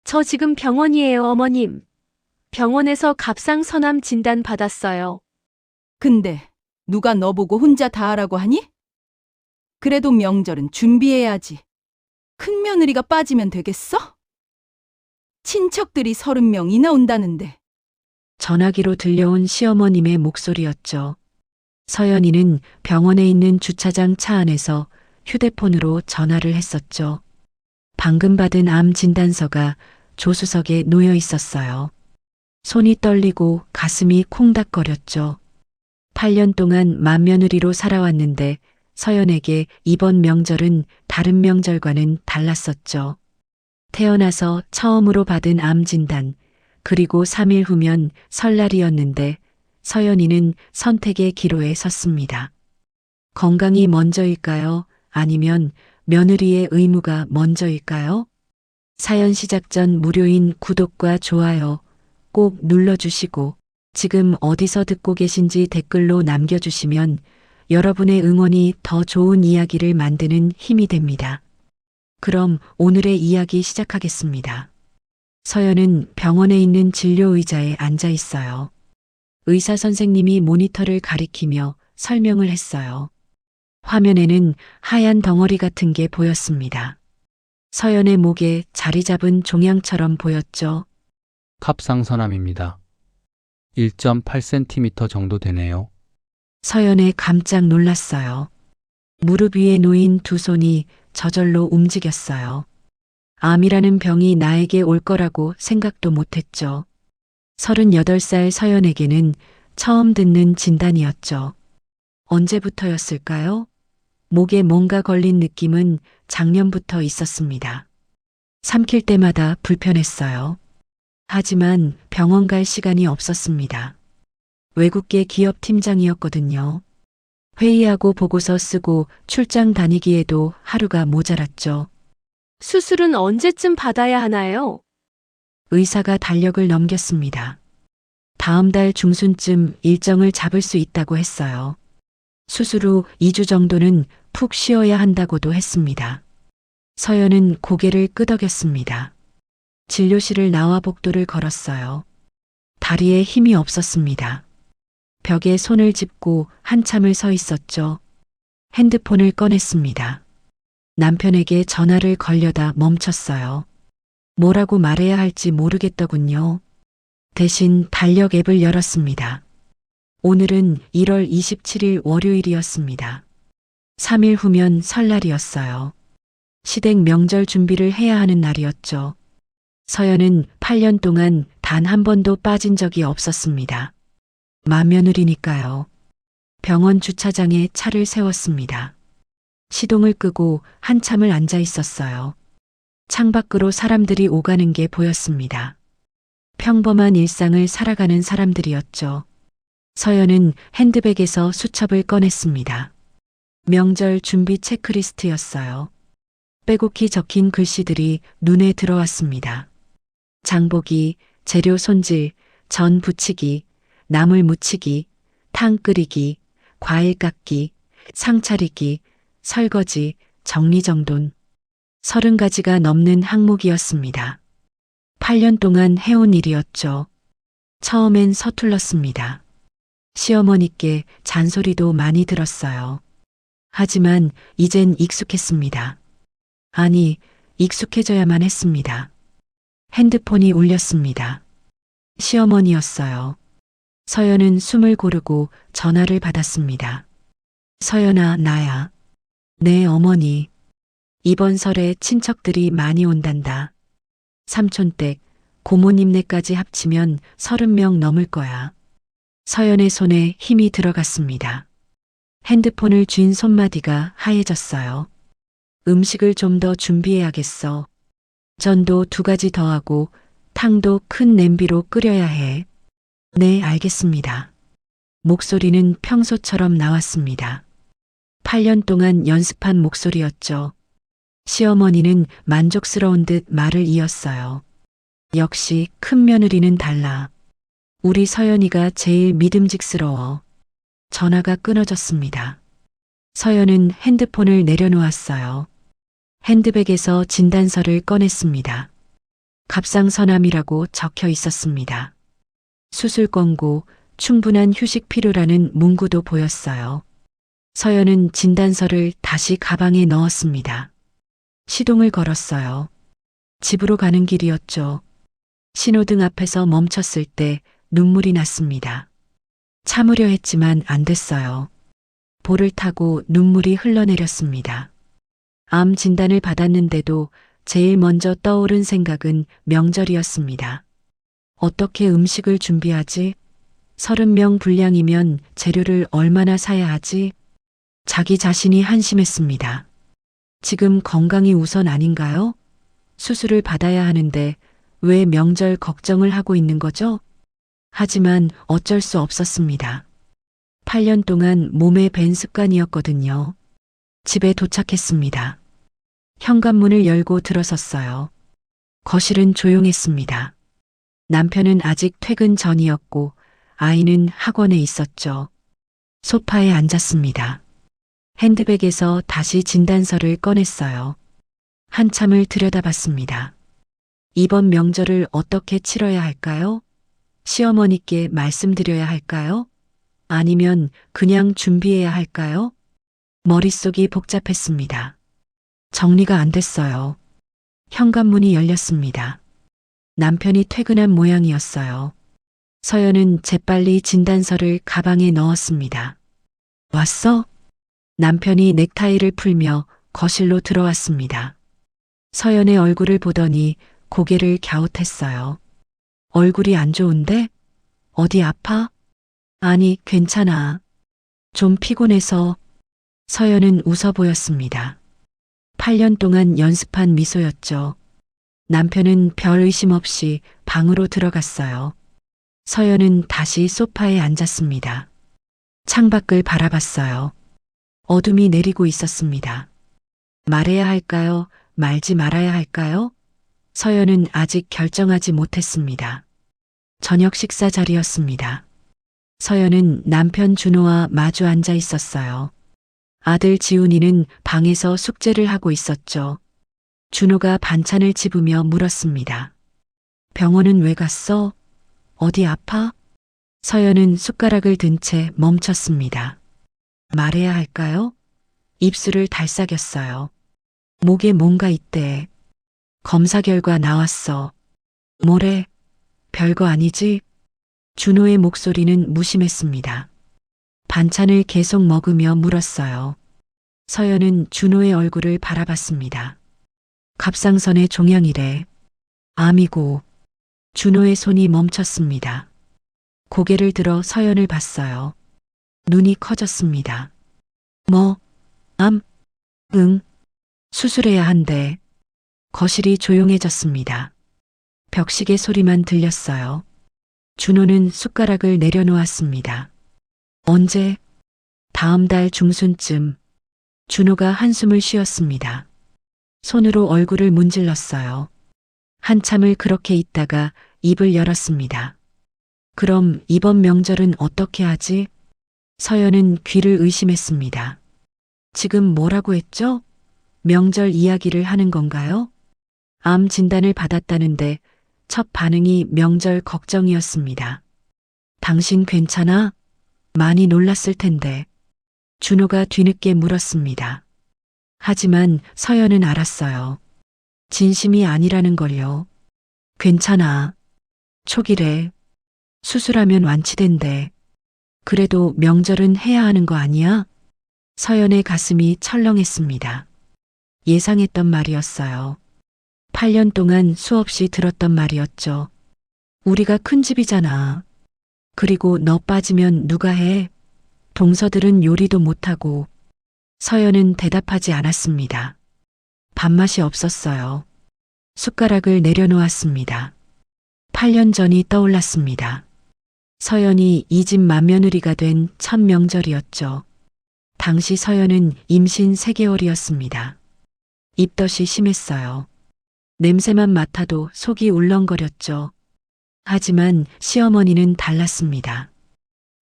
저 지금 병원이에요, 어머님. 병원에서 갑상선암 진단 받았어요. 근데 누가 너보고 혼자 다 하라고 하니? 그래도 명절은 준비해야지. 큰 며느리가 빠지면 되겠어? 친척들이 30명이나 온다는데. 전화기로 들려온 시어머님의 목소리였죠. 서연이는 병원에 있는 주차장 차 안에서 휴대폰으로 전화를 했었죠. 방금 받은 암 진단서가 조수석에 놓여 있었어요. 손이 떨리고 가슴이 콩닥거렸죠. 8년 동안 맏며느리로 살아왔는데 서연에게 이번 명절은 다른 명절과는 달랐었죠. 태어나서 처음으로 받은 암 진단, 그리고 3일 후면 설날이었는데 서연이는 선택의 기로에 섰습니다. 건강이 먼저일까요? 아니면 며느리의 의무가 먼저일까요? 사연 시작 전 무료인 구독과 좋아요 꼭 눌러주시고 지금 어디서 듣고 계신지 댓글로 남겨주시면 여러분의 응원이 더 좋은 이야기를 만드는 힘이 됩니다. 그럼 오늘의 이야기 시작하겠습니다. 서연은 병원에 있는 진료 의자에 앉아 있어요. 의사 선생님이 모니터를 가리키며 설명을 했어요. 화면에는 하얀 덩어리 같은 게 보였습니다. 서연의 목에 자리 잡은 종양처럼 보였죠. 갑상선암입니다. 1.8cm 정도 되네요. 서연에 깜짝 놀랐어요. 무릎 위에 놓인 두 손이 저절로 움직였어요. 암이라는 병이 나에게 올 거라고 생각도 못했죠. 38살 서연에게는 처음 듣는 진단이었죠. 언제부터였을까요? 목에 뭔가 걸린 느낌은 작년부터 있었습니다. 삼킬 때마다 불편했어요. 하지만 병원 갈 시간이 없었습니다. 외국계 기업 팀장이었거든요. 회의하고 보고서 쓰고 출장 다니기에도 하루가 모자랐죠. 수술은 언제쯤 받아야 하나요? 의사가 달력을 넘겼습니다. 다음 달 중순쯤 일정을 잡을 수 있다고 했어요. 수술 후 2주 정도는 푹 쉬어야 한다고도 했습니다. 서연은 고개를 끄덕였습니다. 진료실을 나와 복도를 걸었어요. 다리에 힘이 없었습니다. 벽에 손을 짚고 한참을 서 있었죠. 핸드폰을 꺼냈습니다. 남편에게 전화를 걸려다 멈췄어요. 뭐라고 말해야 할지 모르겠더군요. 대신 달력 앱을 열었습니다. 오늘은 1월 27일 월요일이었습니다. 3일 후면 설날이었어요. 시댁 명절 준비를 해야 하는 날이었죠. 서연은 8년 동안 단 한 번도 빠진 적이 없었습니다. 맏며느리니까요. 병원 주차장에 차를 세웠습니다. 시동을 끄고 한참을 앉아 있었어요. 창밖으로 사람들이 오가는 게 보였습니다. 평범한 일상을 살아가는 사람들이었죠. 서연은 핸드백에서 수첩을 꺼냈습니다. 명절 준비 체크리스트였어요. 빼곡히 적힌 글씨들이 눈에 들어왔습니다. 장보기, 재료 손질, 전 부치기, 나물 무치기, 탕 끓이기, 과일 깎기, 상 차리기, 설거지, 정리정돈. 30가지가 넘는 항목이었습니다. 8년 동안 해온 일이었죠. 처음엔 서툴렀습니다. 시어머니께 잔소리도 많이 들었어요. 하지만 이젠 익숙했습니다. 아니, 익숙해져야만 했습니다. 핸드폰이 울렸습니다. 시어머니였어요. 서연은 숨을 고르고 전화를 받았습니다. 서연아, 나야. 네, 어머니. 이번 설에 친척들이 많이 온단다. 삼촌댁, 고모님네까지 합치면 30명 넘을 거야. 서연의 손에 힘이 들어갔습니다. 핸드폰을 쥔 손마디가 하얘졌어요. 음식을 좀 더 준비해야겠어. 전도 2가지 더 하고 탕도 큰 냄비로 끓여야 해. 네, 알겠습니다. 목소리는 평소처럼 나왔습니다. 8년 동안 연습한 목소리였죠. 시어머니는 만족스러운 듯 말을 이었어요. 역시 큰 며느리는 달라. 우리 서연이가 제일 믿음직스러워. 전화가 끊어졌습니다. 서연은 핸드폰을 내려놓았어요. 핸드백에서 진단서를 꺼냈습니다. 갑상선암이라고 적혀 있었습니다. 수술 권고, 충분한 휴식 필요라는 문구도 보였어요. 서연은 진단서를 다시 가방에 넣었습니다. 시동을 걸었어요. 집으로 가는 길이었죠. 신호등 앞에서 멈췄을 때 눈물이 났습니다. 참으려 했지만 안 됐어요. 볼을 타고 눈물이 흘러내렸습니다. 암 진단을 받았는데도 제일 먼저 떠오른 생각은 명절이었습니다. 어떻게 음식을 준비하지? 30명 분량이면 재료를 얼마나 사야 하지? 자기 자신이 한심했습니다. 지금 건강이 우선 아닌가요? 수술을 받아야 하는데 왜 명절 걱정을 하고 있는 거죠? 하지만 어쩔 수 없었습니다. 8년 동안 몸에 밴 습관이었거든요. 집에 도착했습니다. 현관문을 열고 들어섰어요. 거실은 조용했습니다. 남편은 아직 퇴근 전이었고 아이는 학원에 있었죠. 소파에 앉았습니다. 핸드백에서 다시 진단서를 꺼냈어요. 한참을 들여다봤습니다. 이번 명절을 어떻게 치러야 할까요? 시어머니께 말씀드려야 할까요? 아니면 그냥 준비해야 할까요? 머릿속이 복잡했습니다. 정리가 안 됐어요. 현관문이 열렸습니다. 남편이 퇴근한 모양이었어요. 서연은 재빨리 진단서를 가방에 넣었습니다. 왔어? 남편이 넥타이를 풀며 거실로 들어왔습니다. 서연의 얼굴을 보더니 고개를 갸웃했어요. 얼굴이 안 좋은데? 어디 아파? 아니, 괜찮아. 좀 피곤해서. 서연은 웃어 보였습니다. 8년 동안 연습한 미소였죠. 남편은 별 의심 없이 방으로 들어갔어요. 서연은 다시 소파에 앉았습니다. 창밖을 바라봤어요. 어둠이 내리고 있었습니다. 말해야 할까요? 말지 말아야 할까요? 서연은 아직 결정하지 못했습니다. 저녁 식사 자리였습니다. 서연은 남편 준호와 마주 앉아 있었어요. 아들 지훈이는 방에서 숙제를 하고 있었죠. 준호가 반찬을 집으며 물었습니다. 병원은 왜 갔어? 어디 아파? 서연은 숟가락을 든 채 멈췄습니다. 말해야 할까요? 입술을 달싹였어요. 목에 뭔가 있대. 검사 결과 나왔어. 뭐래? 별거 아니지? 준호의 목소리는 무심했습니다. 반찬을 계속 먹으며 물었어요. 서연은 준호의 얼굴을 바라봤습니다. 갑상선의 종양이래. 암이고. 준호의 손이 멈췄습니다. 고개를 들어 서연을 봤어요. 눈이 커졌습니다. 뭐? 암? 응. 수술해야 한대. 거실이 조용해졌습니다. 벽시계 소리만 들렸어요. 준호는 숟가락을 내려놓았습니다. 언제? 다음 달 중순쯤. 준호가 한숨을 쉬었습니다. 손으로 얼굴을 문질렀어요. 한참을 그렇게 있다가 입을 열었습니다. 그럼 이번 명절은 어떻게 하지? 서연은 귀를 의심했습니다. 지금 뭐라고 했죠? 명절 이야기를 하는 건가요? 암 진단을 받았다는데 첫 반응이 명절 걱정이었습니다. 당신 괜찮아? 많이 놀랐을 텐데. 준호가 뒤늦게 물었습니다. 하지만 서연은 알았어요. 진심이 아니라는 걸요. 괜찮아. 초기래. 수술하면 완치된대. 그래도 명절은 해야 하는 거 아니야? 서연의 가슴이 철렁했습니다. 예상했던 말이었어요. 8년 동안 수없이 들었던 말이었죠. 우리가 큰 집이잖아. 그리고 너 빠지면 누가 해? 동서들은 요리도 못하고. 서연은 대답하지 않았습니다. 밥맛이 없었어요. 숟가락을 내려놓았습니다. 8년 전이 떠올랐습니다. 서연이 이 집 맏며느리가 된 첫 명절이었죠. 당시 서연은 임신 3개월이었습니다. 입덧이 심했어요. 냄새만 맡아도 속이 울렁거렸죠. 하지만 시어머니는 달랐습니다.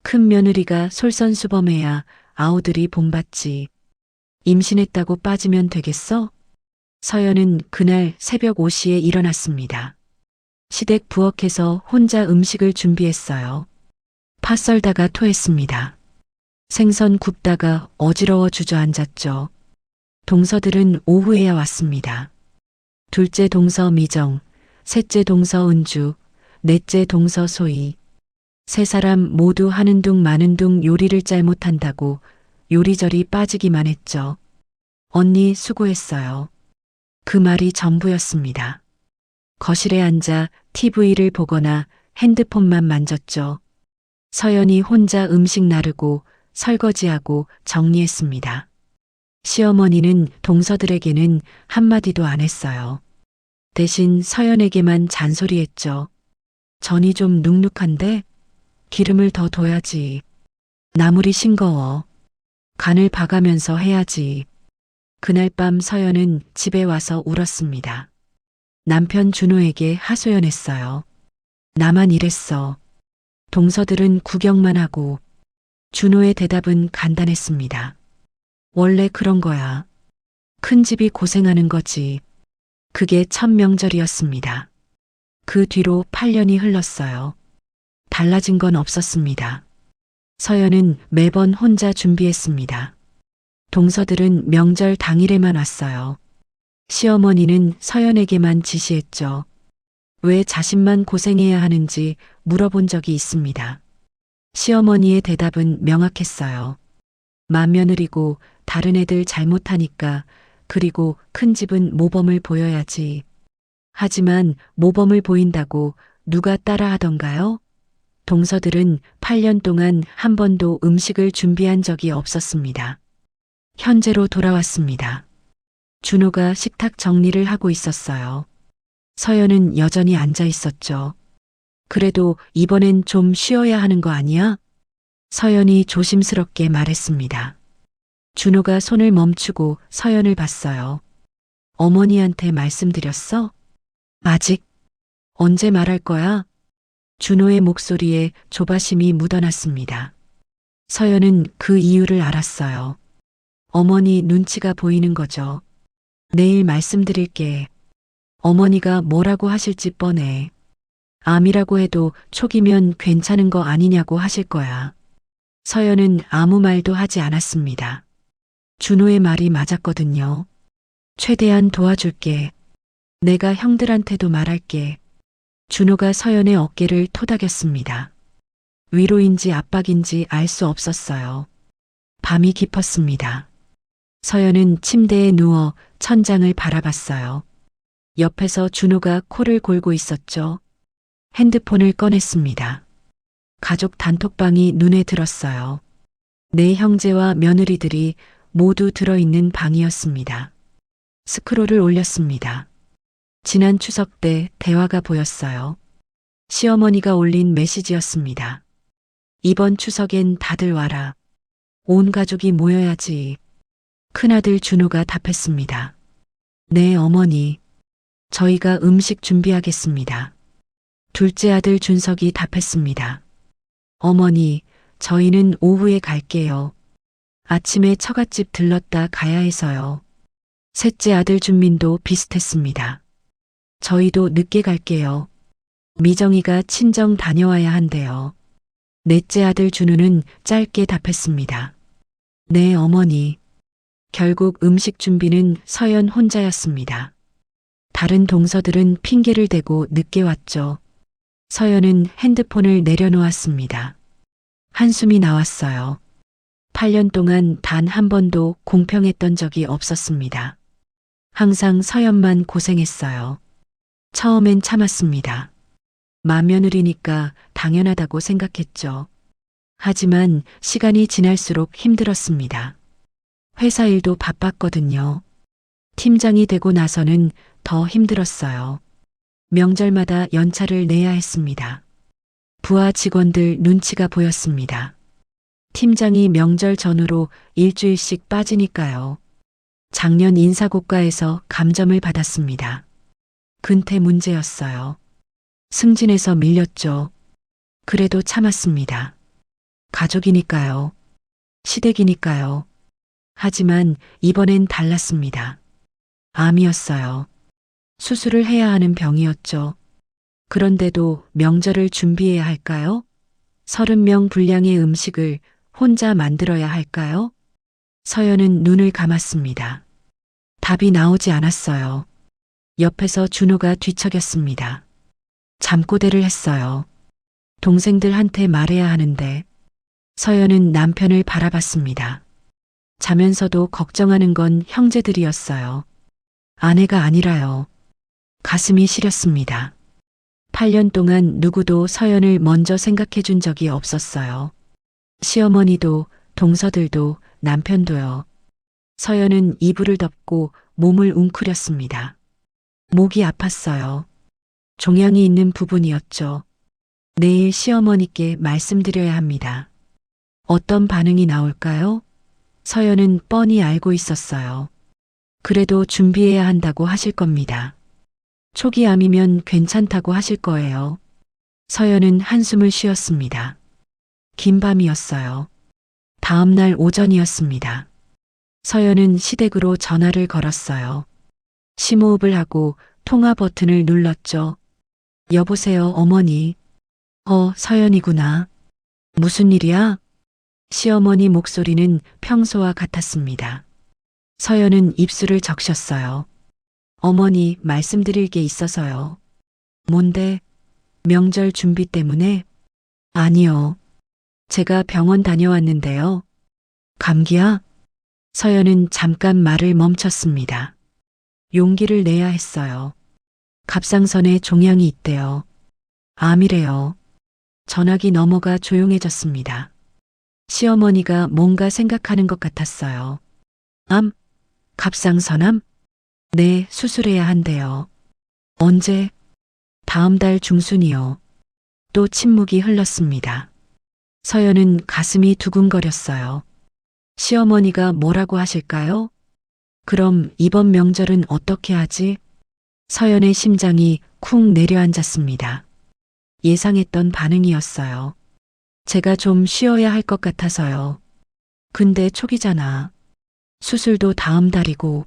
큰 며느리가 솔선수범해야 아우들이 본받지. 임신했다고 빠지면 되겠어? 서연은 그날 새벽 5시에 일어났습니다. 시댁 부엌에서 혼자 음식을 준비했어요. 파 썰다가 토했습니다. 생선 굽다가 어지러워 주저앉았죠. 동서들은 오후에야 왔습니다. 둘째 동서 미정, 셋째 동서 은주, 넷째 동서 소희. 세 사람 모두 하는 둥 마는 둥 요리를 잘못한다고 요리저리 빠지기만 했죠. 언니 수고했어요. 그 말이 전부였습니다. 거실에 앉아 TV를 보거나 핸드폰만 만졌죠. 서연이 혼자 음식 나르고 설거지하고 정리했습니다. 시어머니는 동서들에게는 한마디도 안 했어요. 대신 서연에게만 잔소리했죠. 전이 좀 눅눅한데 기름을 더 둬야지. 나물이 싱거워. 간을 봐가면서 해야지. 그날 밤 서연은 집에 와서 울었습니다. 남편 준호에게 하소연했어요. 나만 이랬어. 동서들은 구경만 하고. 준호의 대답은 간단했습니다. 원래 그런 거야. 큰 집이 고생하는 거지. 그게 첫 명절이었습니다. 그 뒤로 8년이 흘렀어요. 달라진 건 없었습니다. 서연은 매번 혼자 준비했습니다. 동서들은 명절 당일에만 왔어요. 시어머니는 서연에게만 지시했죠. 왜 자신만 고생해야 하는지 물어본 적이 있습니다. 시어머니의 대답은 명확했어요. 맏며느리고 다른 애들 잘못하니까 그리고 큰 집은 모범을 보여야지. 하지만 모범을 보인다고 누가 따라하던가요? 동서들은 8년 동안 한 번도 음식을 준비한 적이 없었습니다. 현재로 돌아왔습니다. 준호가 식탁 정리를 하고 있었어요. 서연은 여전히 앉아 있었죠. 그래도 이번엔 좀 쉬어야 하는 거 아니야? 서연이 조심스럽게 말했습니다. 준호가 손을 멈추고 서연을 봤어요. 어머니한테 말씀드렸어? 아직? 언제 말할 거야? 준호의 목소리에 조바심이 묻어났습니다. 서연은 그 이유를 알았어요. 어머니 눈치가 보이는 거죠. 내일 말씀드릴게. 어머니가 뭐라고 하실지 뻔해. 암이라고 해도 초기면 괜찮은 거 아니냐고 하실 거야. 서연은 아무 말도 하지 않았습니다. 준호의 말이 맞았거든요. 최대한 도와줄게. 내가 형들한테도 말할게. 준호가 서연의 어깨를 토닥였습니다. 위로인지 압박인지 알 수 없었어요. 밤이 깊었습니다. 서연은 침대에 누워 천장을 바라봤어요. 옆에서 준호가 코를 골고 있었죠. 핸드폰을 꺼냈습니다. 가족 단톡방이 눈에 들었어요. 네 형제와 며느리들이 모두 들어있는 방이었습니다. 스크롤을 올렸습니다. 지난 추석 때 대화가 보였어요. 시어머니가 올린 메시지였습니다. 이번 추석엔 다들 와라. 온 가족이 모여야지. 큰아들 준호가 답했습니다. 네, 어머니. 저희가 음식 준비하겠습니다. 둘째 아들 준석이 답했습니다. 어머니, 저희는 오후에 갈게요. 아침에 처갓집 들렀다 가야 해서요. 셋째 아들 준민도 비슷했습니다. 저희도 늦게 갈게요. 미정이가 친정 다녀와야 한대요. 넷째 아들 준우는 짧게 답했습니다. 네, 어머니. 결국 음식 준비는 서연 혼자였습니다. 다른 동서들은 핑계를 대고 늦게 왔죠. 서연은 핸드폰을 내려놓았습니다. 한숨이 나왔어요. 8년 동안 단 한 번도 공평했던 적이 없었습니다. 항상 서연만 고생했어요. 처음엔 참았습니다. 맏며느리니까 당연하다고 생각했죠. 하지만 시간이 지날수록 힘들었습니다. 회사 일도 바빴거든요. 팀장이 되고 나서는 더 힘들었어요. 명절마다 연차를 내야 했습니다. 부하 직원들 눈치가 보였습니다. 팀장이 명절 전후로 일주일씩 빠지니까요. 작년 인사고과에서 감점을 받았습니다. 근태 문제였어요. 승진해서 밀렸죠. 그래도 참았습니다. 가족이니까요. 시댁이니까요. 하지만 이번엔 달랐습니다. 암이었어요. 수술을 해야 하는 병이었죠. 그런데도 명절을 준비해야 할까요? 30명 분량의 음식을 혼자 만들어야 할까요? 서연은 눈을 감았습니다. 답이 나오지 않았어요. 옆에서 준호가 뒤척였습니다. 잠꼬대를 했어요. 동생들한테 말해야 하는데 서연은 남편을 바라봤습니다. 자면서도 걱정하는 건 형제들이었어요. 아내가 아니라요. 가슴이 시렸습니다. 8년 동안 누구도 서연을 먼저 생각해 준 적이 없었어요. 시어머니도, 동서들도, 남편도요. 서연은 이불을 덮고 몸을 웅크렸습니다. 목이 아팠어요. 종양이 있는 부분이었죠. 내일 시어머니께 말씀드려야 합니다. 어떤 반응이 나올까요? 서연은 뻔히 알고 있었어요. 그래도 준비해야 한다고 하실 겁니다. 초기 암이면 괜찮다고 하실 거예요. 서연은 한숨을 쉬었습니다. 긴 밤이었어요. 다음 날 오전이었습니다. 서연은 시댁으로 전화를 걸었어요. 심호흡을 하고 통화 버튼을 눌렀죠. 여보세요, 어머니. 서연이구나. 무슨 일이야? 시어머니 목소리는 평소와 같았습니다. 서연은 입술을 적셨어요. 어머니, 말씀드릴 게 있어서요. 뭔데? 명절 준비 때문에? 아니요. 제가 병원 다녀왔는데요. 감기야? 서연은 잠깐 말을 멈췄습니다. 용기를 내야 했어요. 갑상선에 종양이 있대요. 암이래요. 전화기 넘어가 조용해졌습니다. 시어머니가 뭔가 생각하는 것 같았어요. 암? 갑상선암? 네, 수술해야 한대요. 언제? 다음 달 중순이요. 또 침묵이 흘렀습니다. 서연은 가슴이 두근거렸어요. 시어머니가 뭐라고 하실까요? 그럼 이번 명절은 어떻게 하지? 서연의 심장이 쿵 내려앉았습니다. 예상했던 반응이었어요. 제가 좀 쉬어야 할 것 같아서요. 근데 초기잖아. 수술도 다음 달이고.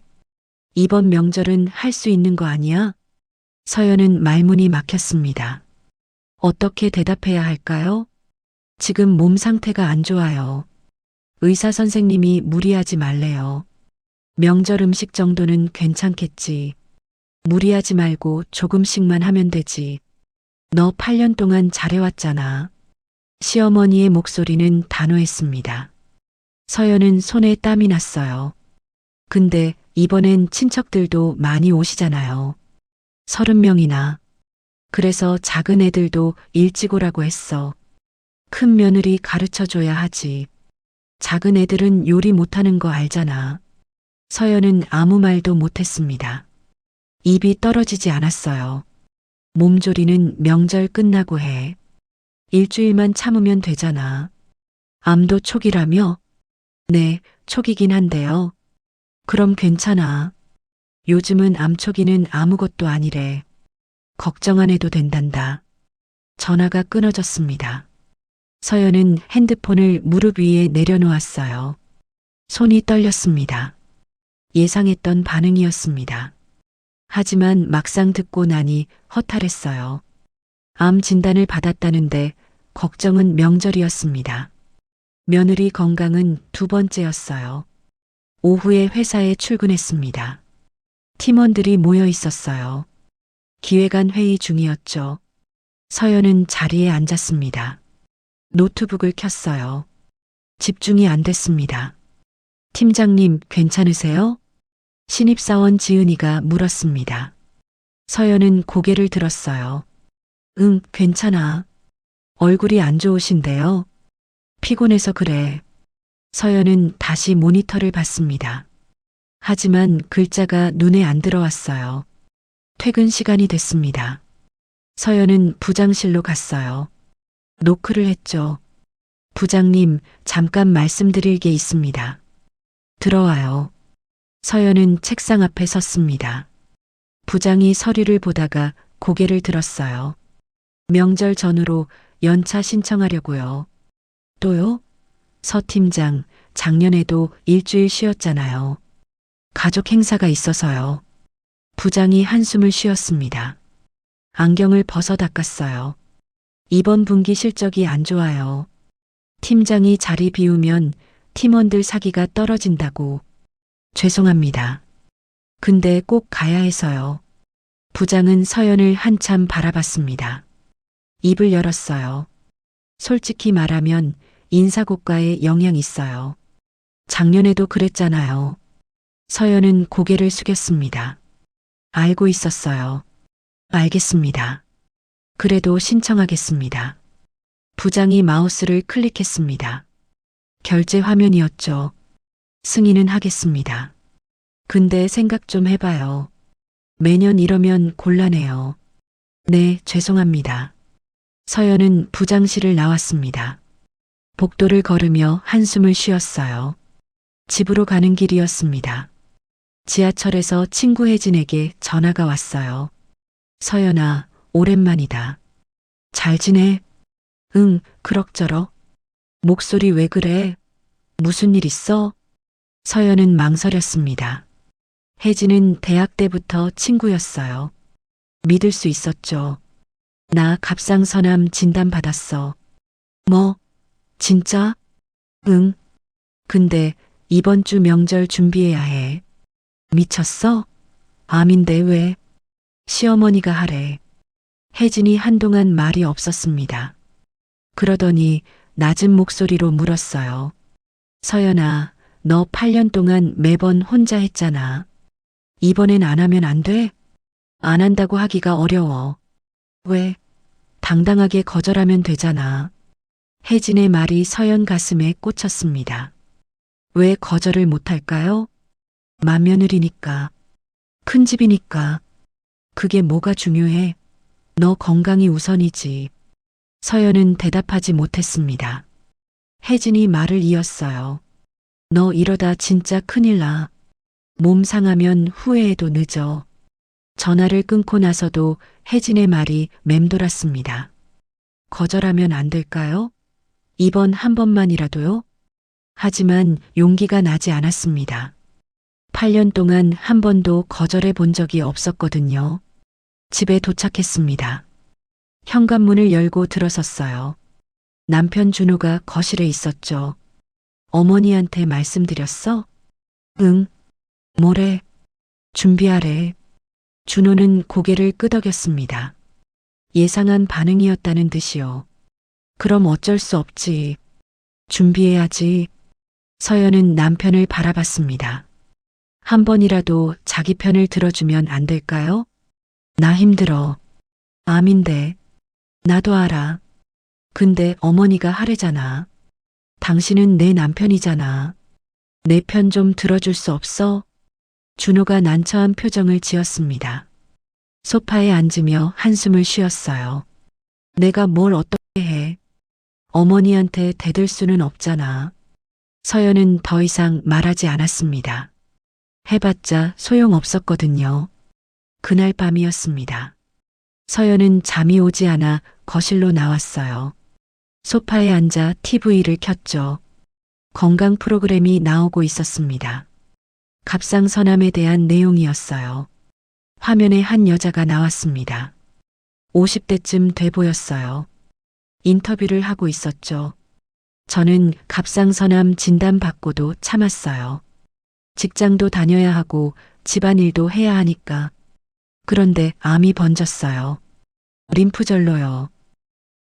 이번 명절은 할 수 있는 거 아니야? 서연은 말문이 막혔습니다. 어떻게 대답해야 할까요? 지금 몸 상태가 안 좋아요. 의사 선생님이 무리하지 말래요. 명절 음식 정도는 괜찮겠지. 무리하지 말고 조금씩만 하면 되지. 너 8년 동안 잘해왔잖아. 시어머니의 목소리는 단호했습니다. 서연은 손에 땀이 났어요. 근데 이번엔 친척들도 많이 오시잖아요. 30명이나. 그래서 작은 애들도 일찍 오라고 했어. 큰 며느리 가르쳐줘야 하지. 작은 애들은 요리 못하는 거 알잖아. 서연은 아무 말도 못했습니다. 입이 떨어지지 않았어요. 몸조리는 명절 끝나고 해. 일주일만 참으면 되잖아. 암도 초기라며? 네, 초기긴 한데요. 그럼 괜찮아. 요즘은 암 초기는 아무것도 아니래. 걱정 안 해도 된단다. 전화가 끊어졌습니다. 서연은 핸드폰을 무릎 위에 내려놓았어요. 손이 떨렸습니다. 예상했던 반응이었습니다. 하지만 막상 듣고 나니 허탈했어요. 암 진단을 받았다는데 걱정은 명절이었습니다. 며느리 건강은 두 번째였어요. 오후에 회사에 출근했습니다. 팀원들이 모여 있었어요. 기획안 회의 중이었죠. 서연은 자리에 앉았습니다. 노트북을 켰어요. 집중이 안 됐습니다. 팀장님, 괜찮으세요? 신입사원 지은이가 물었습니다. 서연은 고개를 들었어요. 응, 괜찮아. 얼굴이 안 좋으신데요. 피곤해서 그래. 서연은 다시 모니터를 봤습니다. 하지만 글자가 눈에 안 들어왔어요. 퇴근 시간이 됐습니다. 서연은 부장실로 갔어요. 노크를 했죠. 부장님, 잠깐 말씀드릴 게 있습니다. 들어와요. 서연은 책상 앞에 섰습니다. 부장이 서류를 보다가 고개를 들었어요. 명절 전후로 연차 신청하려고요. 또요? 서 팀장, 작년에도 일주일 쉬었잖아요. 가족 행사가 있어서요. 부장이 한숨을 쉬었습니다. 안경을 벗어 닦았어요. 이번 분기 실적이 안 좋아요. 팀장이 자리 비우면 팀원들 사기가 떨어진다고. 죄송합니다. 근데 꼭 가야 해서요. 부장은 서연을 한참 바라봤습니다. 입을 열었어요. 솔직히 말하면 인사고과에 영향 있어요. 작년에도 그랬잖아요. 서연은 고개를 숙였습니다. 알고 있었어요. 알겠습니다. 그래도 신청하겠습니다. 부장이 마우스를 클릭했습니다. 결제 화면이었죠. 승인은 하겠습니다. 근데 생각 좀 해봐요. 매년 이러면 곤란해요. 네, 죄송합니다. 서연은 부장실을 나왔습니다. 복도를 걸으며 한숨을 쉬었어요. 집으로 가는 길이었습니다. 지하철에서 친구 혜진에게 전화가 왔어요. 서연아, 오랜만이다. 잘 지내? 응, 그럭저럭. 목소리 왜 그래? 무슨 일 있어? 서연은 망설였습니다. 혜진은 대학 때부터 친구였어요. 믿을 수 있었죠. 나 갑상선암 진단 받았어. 뭐? 진짜? 응. 근데 이번 주 명절 준비해야 해. 미쳤어? 암인데 왜? 시어머니가 하래. 혜진이 한동안 말이 없었습니다. 그러더니 낮은 목소리로 물었어요. 서연아, 너 8년 동안 매번 혼자 했잖아. 이번엔 안 하면 안 돼? 안 한다고 하기가 어려워. 왜? 당당하게 거절하면 되잖아. 혜진의 말이 서연 가슴에 꽂혔습니다. 왜 거절을 못할까요? 맏며느리니까. 큰 집이니까. 그게 뭐가 중요해? 너 건강이 우선이지. 서연은 대답하지 못했습니다. 혜진이 말을 이었어요. 너 이러다 진짜 큰일 나. 몸 상하면 후회해도 늦어. 전화를 끊고 나서도 혜진의 말이 맴돌았습니다. 거절하면 안 될까요? 이번 한 번만이라도요? 하지만 용기가 나지 않았습니다. 8년 동안 한 번도 거절해 본 적이 없었거든요. 집에 도착했습니다. 현관문을 열고 들어섰어요. 남편 준호가 거실에 있었죠. 어머니한테 말씀드렸어? 응. 뭐래? 준비하래. 준호는 고개를 끄덕였습니다. 예상한 반응이었다는 듯이요. 그럼 어쩔 수 없지. 준비해야지. 서연은 남편을 바라봤습니다. 한 번이라도 자기 편을 들어주면 안 될까요? 나 힘들어. 암인데. 나도 알아. 근데 어머니가 하래잖아. 당신은 내 남편이잖아. 내 편 좀 들어줄 수 없어? 준호가 난처한 표정을 지었습니다. 소파에 앉으며 한숨을 쉬었어요. 내가 뭘 어떻게 해? 어머니한테 대들 수는 없잖아. 서연은 더 이상 말하지 않았습니다. 해봤자 소용없었거든요. 그날 밤이었습니다. 서연은 잠이 오지 않아 거실로 나왔어요. 소파에 앉아 TV를 켰죠. 건강 프로그램이 나오고 있었습니다. 갑상선암에 대한 내용이었어요. 화면에 한 여자가 나왔습니다. 50대쯤 돼 보였어요. 인터뷰를 하고 있었죠. 저는 갑상선암 진단받고도 참았어요. 직장도 다녀야 하고 집안일도 해야 하니까. 그런데 암이 번졌어요. 림프절로요.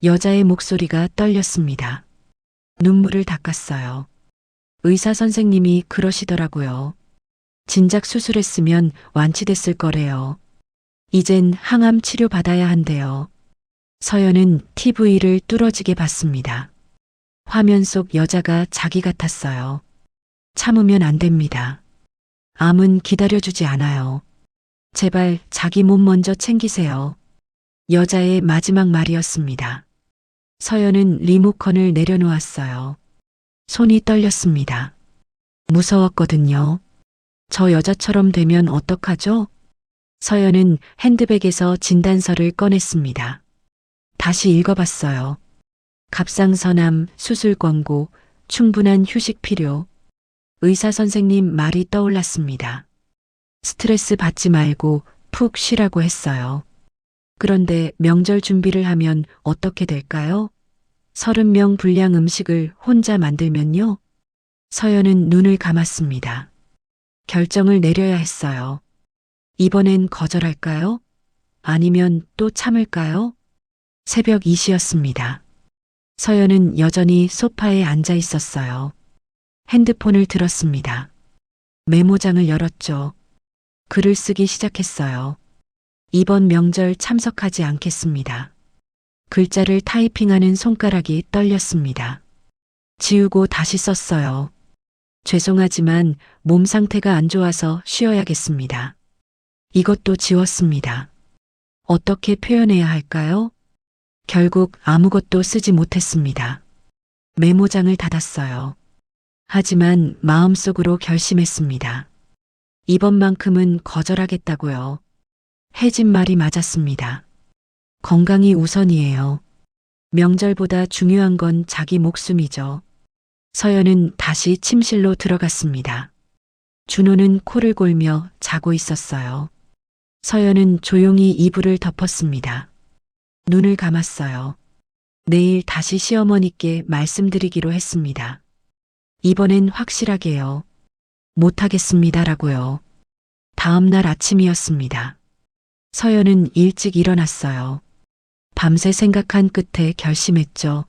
여자의 목소리가 떨렸습니다. 눈물을 닦았어요. 의사 선생님이 그러시더라고요. 진작 수술했으면 완치됐을 거래요. 이젠 항암 치료 받아야 한대요. 서연은 TV를 뚫어지게 봤습니다. 화면 속 여자가 자기 같았어요. 참으면 안 됩니다. 암은 기다려주지 않아요. 제발 자기 몸 먼저 챙기세요. 여자의 마지막 말이었습니다. 서연은 리모컨을 내려놓았어요. 손이 떨렸습니다. 무서웠거든요. 저 여자처럼 되면 어떡하죠? 서연은 핸드백에서 진단서를 꺼냈습니다. 다시 읽어봤어요. 갑상선암 수술 권고, 충분한 휴식 필요. 의사 선생님 말이 떠올랐습니다. 스트레스 받지 말고 푹 쉬라고 했어요. 그런데 명절 준비를 하면 어떻게 될까요? 30명 분량 음식을 혼자 만들면요? 서연은 눈을 감았습니다. 결정을 내려야 했어요. 이번엔 거절할까요? 아니면 또 참을까요? 새벽 2시였습니다. 서연은 여전히 소파에 앉아 있었어요. 핸드폰을 들었습니다. 메모장을 열었죠. 글을 쓰기 시작했어요. 이번 명절 참석하지 않겠습니다. 글자를 타이핑하는 손가락이 떨렸습니다. 지우고 다시 썼어요. 죄송하지만 몸 상태가 안 좋아서 쉬어야겠습니다. 이것도 지웠습니다. 어떻게 표현해야 할까요? 결국 아무것도 쓰지 못했습니다. 메모장을 닫았어요. 하지만 마음속으로 결심했습니다. 이번만큼은 거절하겠다고요. 혜진 말이 맞았습니다. 건강이 우선이에요. 명절보다 중요한 건 자기 목숨이죠. 서연은 다시 침실로 들어갔습니다. 준호는 코를 골며 자고 있었어요. 서연은 조용히 이불을 덮었습니다. 눈을 감았어요. 내일 다시 시어머니께 말씀드리기로 했습니다. 이번엔 확실하게요. 못하겠습니다라고요. 다음 날 아침이었습니다. 서연은 일찍 일어났어요. 밤새 생각한 끝에 결심했죠.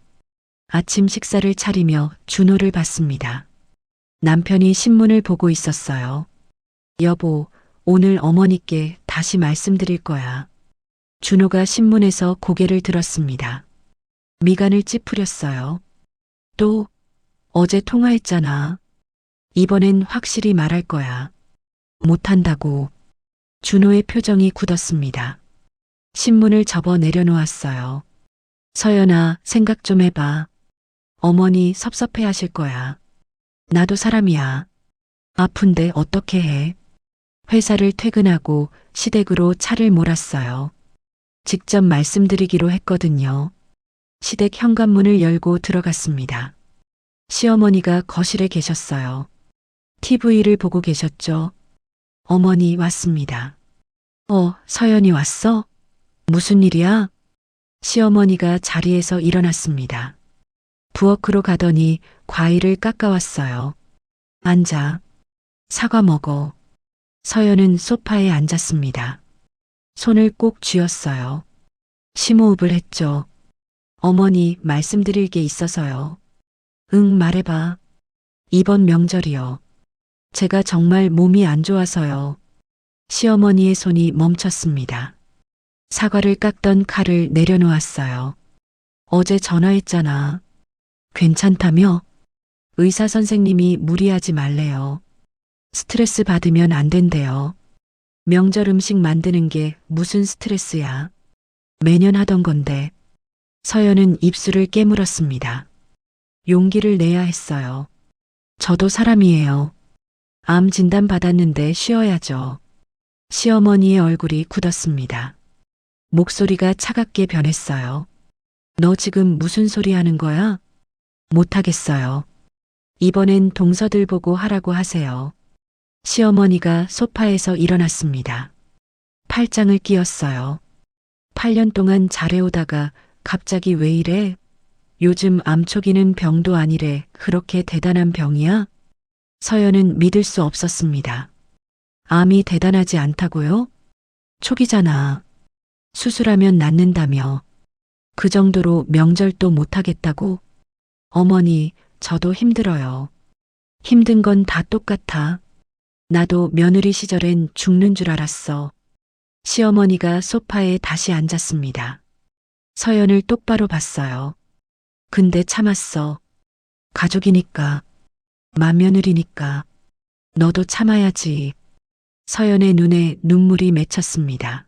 아침 식사를 차리며 준호를 봤습니다. 남편이 신문을 보고 있었어요. 여보, 오늘 어머니께 다시 말씀드릴 거야. 준호가 신문에서 고개를 들었습니다. 미간을 찌푸렸어요. 또, 어제 통화했잖아. 이번엔 확실히 말할 거야. 못한다고. 준호의 표정이 굳었습니다. 신문을 접어 내려놓았어요. 서연아, 생각 좀 해봐. 어머니 섭섭해 하실 거야. 나도 사람이야. 아픈데 어떻게 해? 회사를 퇴근하고 시댁으로 차를 몰았어요. 직접 말씀드리기로 했거든요. 시댁 현관문을 열고 들어갔습니다. 시어머니가 거실에 계셨어요. TV를 보고 계셨죠? 어머니 왔습니다. 서연이 왔어? 무슨 일이야? 시어머니가 자리에서 일어났습니다. 부엌으로 가더니 과일을 깎아왔어요. 앉아. 사과 먹어. 서연은 소파에 앉았습니다. 손을 꼭 쥐었어요. 심호흡을 했죠. 어머니 말씀드릴 게 있어서요. 응, 말해봐. 이번 명절이요. 제가 정말 몸이 안 좋아서요. 시어머니의 손이 멈췄습니다. 사과를 깎던 칼을 내려놓았어요. 어제 전화했잖아. 괜찮다며? 의사 선생님이 무리하지 말래요. 스트레스 받으면 안 된대요. 명절 음식 만드는 게 무슨 스트레스야. 매년 하던 건데. 서연은 입술을 깨물었습니다. 용기를 내야 했어요. 저도 사람이에요. 암 진단 받았는데 쉬어야죠. 시어머니의 얼굴이 굳었습니다. 목소리가 차갑게 변했어요. 너 지금 무슨 소리 하는 거야? 못하겠어요. 이번엔 동서들 보고 하라고 하세요. 시어머니가 소파에서 일어났습니다. 팔짱을 끼웠어요. 8년 동안 잘해오다가 갑자기 왜 이래? 요즘 암 초기는 병도 아니래. 그렇게 대단한 병이야? 서연은 믿을 수 없었습니다. 암이 대단하지 않다고요? 초기잖아. 수술하면 낫는다며. 그 정도로 명절도 못하겠다고? 어머니, 저도 힘들어요. 힘든 건 다 똑같아. 나도 며느리 시절엔 죽는 줄 알았어. 시어머니가 소파에 다시 앉았습니다. 서연을 똑바로 봤어요. 근데 참았어. 가족이니까. 맏며느리니까. 너도 참아야지. 서연의 눈에 눈물이 맺혔습니다.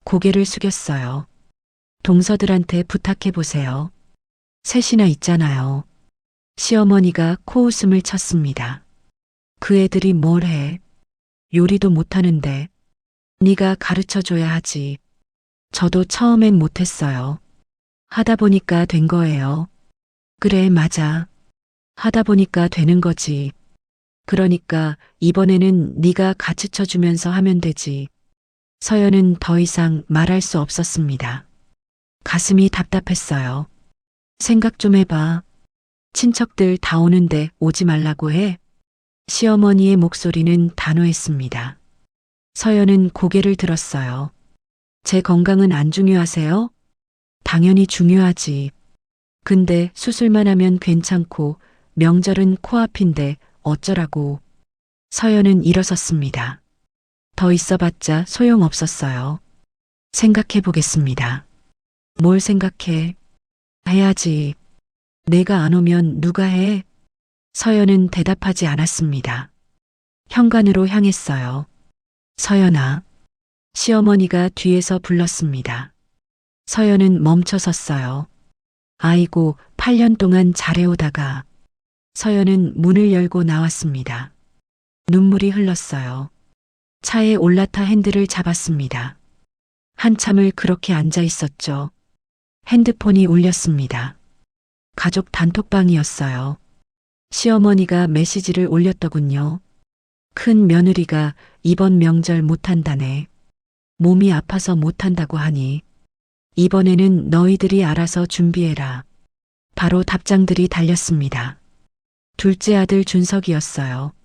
고개를 숙였어요. 동서들한테 부탁해보세요. 셋이나 있잖아요. 시어머니가 코웃음을 쳤습니다. 그 애들이 뭘 해? 요리도 못하는데. 네가 가르쳐줘야 하지. 저도 처음엔 못했어요. 하다 보니까 된 거예요. 그래, 맞아. 하다 보니까 되는 거지. 그러니까 이번에는 네가 가르쳐주면서 하면 되지. 서연은 더 이상 말할 수 없었습니다. 가슴이 답답했어요. 생각 좀 해봐. 친척들 다 오는데 오지 말라고 해. 시어머니의 목소리는 단호했습니다. 서연은 고개를 들었어요. 제 건강은 안 중요하세요? 당연히 중요하지. 근데 수술만 하면 괜찮고 명절은 코앞인데 어쩌라고. 서연은 일어섰습니다. 더 있어봤자 소용없었어요. 생각해 보겠습니다. 뭘 생각해? 해야지. 내가 안 오면 누가 해? 서연은 대답하지 않았습니다. 현관으로 향했어요. 서연아. 시어머니가 뒤에서 불렀습니다. 서연은 멈춰 섰어요. 아이고, 8년 동안 잘해오다가. 서연은 문을 열고 나왔습니다. 눈물이 흘렀어요. 차에 올라타 핸들을 잡았습니다. 한참을 그렇게 앉아 있었죠. 핸드폰이 울렸습니다. 가족 단톡방이었어요. 시어머니가 메시지를 올렸더군요. 큰 며느리가 이번 명절 못한다네. 몸이 아파서 못한다고 하니 이번에는 너희들이 알아서 준비해라. 바로 답장들이 달렸습니다. 둘째 아들 준석이었어요.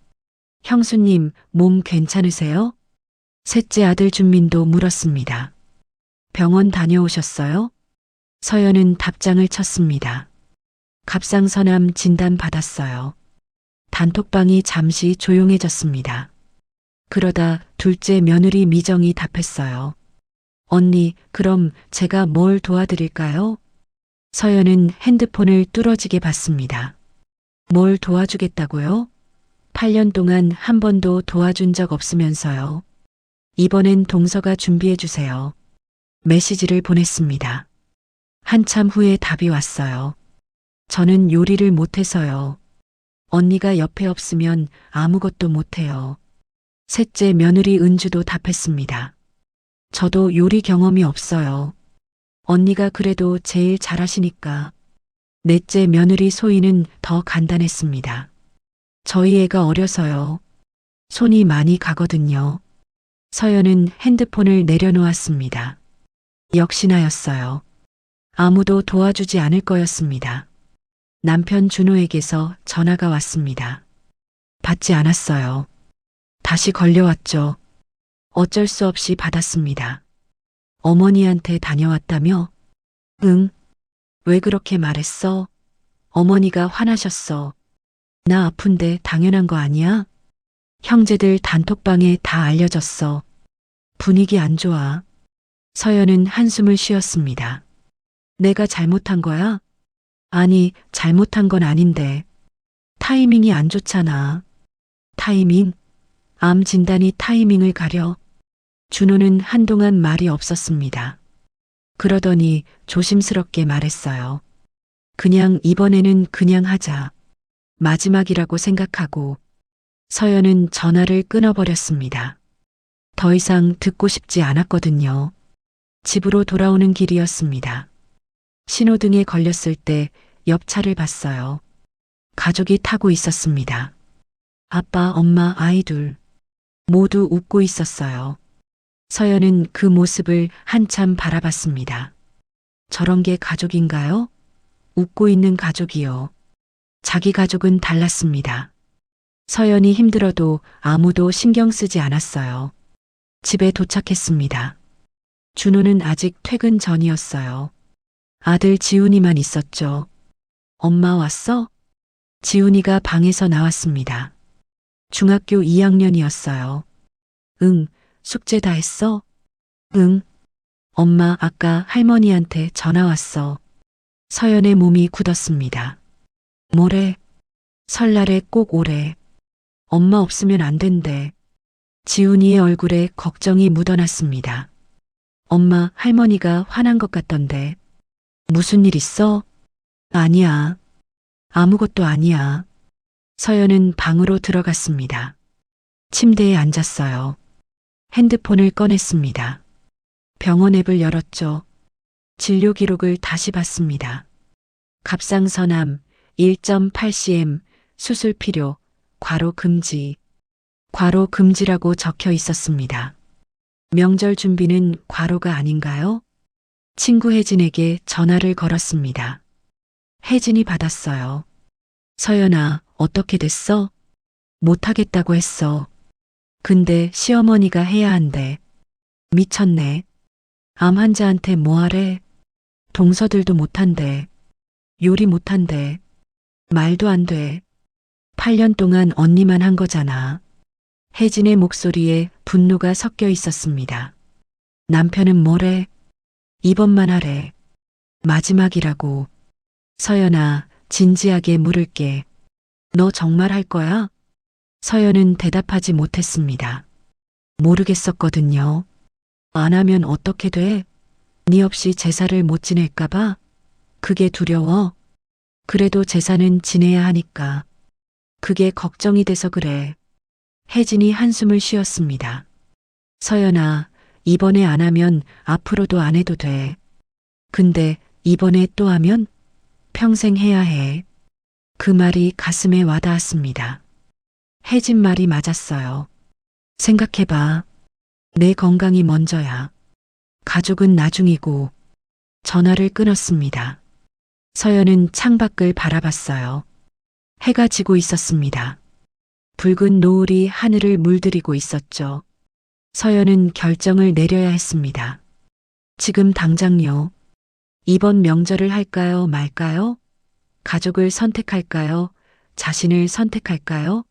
형수님, 몸 괜찮으세요? 셋째 아들 준민도 물었습니다. 병원 다녀오셨어요? 서연은 답장을 쳤습니다. 갑상선암 진단 받았어요. 단톡방이 잠시 조용해졌습니다. 그러다 둘째 며느리 미정이 답했어요. 언니, 그럼 제가 뭘 도와드릴까요? 서연은 핸드폰을 뚫어지게 봤습니다. 뭘 도와주겠다고요? 8년 동안 한 번도 도와준 적 없으면서요. 이번엔 동서가 준비해주세요. 메시지를 보냈습니다. 한참 후에 답이 왔어요. 저는 요리를 못해서요. 언니가 옆에 없으면 아무것도 못해요. 셋째 며느리 은주도 답했습니다. 저도 요리 경험이 없어요. 언니가 그래도 제일 잘하시니까. 넷째 며느리 소희는 더 간단했습니다. 저희 애가 어려서요. 손이 많이 가거든요. 서연은 핸드폰을 내려놓았습니다. 역시나였어요. 아무도 도와주지 않을 거였습니다. 남편 준호에게서 전화가 왔습니다. 받지 않았어요. 다시 걸려왔죠. 어쩔 수 없이 받았습니다. 어머니한테 다녀왔다며? 응. 왜 그렇게 말했어? 어머니가 화나셨어. 나 아픈데 당연한 거 아니야? 형제들 단톡방에 다 알려졌어. 분위기 안 좋아. 서연은 한숨을 쉬었습니다. 내가 잘못한 거야? 아니, 잘못한 건 아닌데. 타이밍이 안 좋잖아. 타이밍? 암 진단이 타이밍을 가려. 준호는 한동안 말이 없었습니다. 그러더니 조심스럽게 말했어요. 그냥 이번에는 그냥 하자. 마지막이라고 생각하고. 서연은 전화를 끊어버렸습니다. 더 이상 듣고 싶지 않았거든요. 집으로 돌아오는 길이었습니다. 신호등에 걸렸을 때 옆차를 봤어요. 가족이 타고 있었습니다. 아빠, 엄마, 아이 둘. 모두 웃고 있었어요. 서연은 그 모습을 한참 바라봤습니다. 저런 게 가족인가요? 웃고 있는 가족이요. 자기 가족은 달랐습니다. 서연이 힘들어도 아무도 신경 쓰지 않았어요. 집에 도착했습니다. 준호는 아직 퇴근 전이었어요. 아들 지훈이만 있었죠. 엄마 왔어? 지훈이가 방에서 나왔습니다. 중학교 2학년이었어요. 응, 숙제 다 했어? 응. 엄마, 아까 할머니한테 전화 왔어. 서연의 몸이 굳었습니다. 뭐래? 설날에 꼭 오래. 엄마 없으면 안 된대. 지훈이의 얼굴에 걱정이 묻어났습니다. 엄마, 할머니가 화난 것 같던데. 무슨 일 있어? 아니야. 아무것도 아니야. 서연은 방으로 들어갔습니다. 침대에 앉았어요. 핸드폰을 꺼냈습니다. 병원 앱을 열었죠. 진료 기록을 다시 봤습니다. 갑상선암 1.8cm 수술 필요 괄호 금지. 괄호 금지라고 적혀 있었습니다. 명절 준비는 과로가 아닌가요? 친구 혜진에게 전화를 걸었습니다. 혜진이 받았어요. 서연아, 어떻게 됐어? 못하겠다고 했어. 근데 시어머니가 해야 한대. 미쳤네. 암 환자한테 뭐하래? 동서들도 못한대. 요리 못한대. 말도 안 돼. 8년 동안 언니만 한 거잖아. 혜진의 목소리에 분노가 섞여 있었습니다. 남편은 뭐래? 이번만 하래. 마지막이라고. 서연아, 진지하게 물을게. 너 정말 할 거야? 서연은 대답하지 못했습니다. 모르겠었거든요. 안 하면 어떻게 돼? 네 없이 제사를 못 지낼까봐? 그게 두려워. 그래도 제사는 지내야 하니까. 그게 걱정이 돼서 그래. 혜진이 한숨을 쉬었습니다. 서연아, 이번에 안 하면 앞으로도 안 해도 돼. 근데 이번에 또 하면 평생 해야 해. 그 말이 가슴에 와닿았습니다. 혜진 말이 맞았어요. 생각해봐. 내 건강이 먼저야. 가족은 나중이고. 전화를 끊었습니다. 서연은 창밖을 바라봤어요. 해가 지고 있었습니다. 붉은 노을이 하늘을 물들이고 있었죠. 서연은 결정을 내려야 했습니다. 지금 당장요. 이번 명절을 할까요, 말까요? 가족을 선택할까요? 자신을 선택할까요?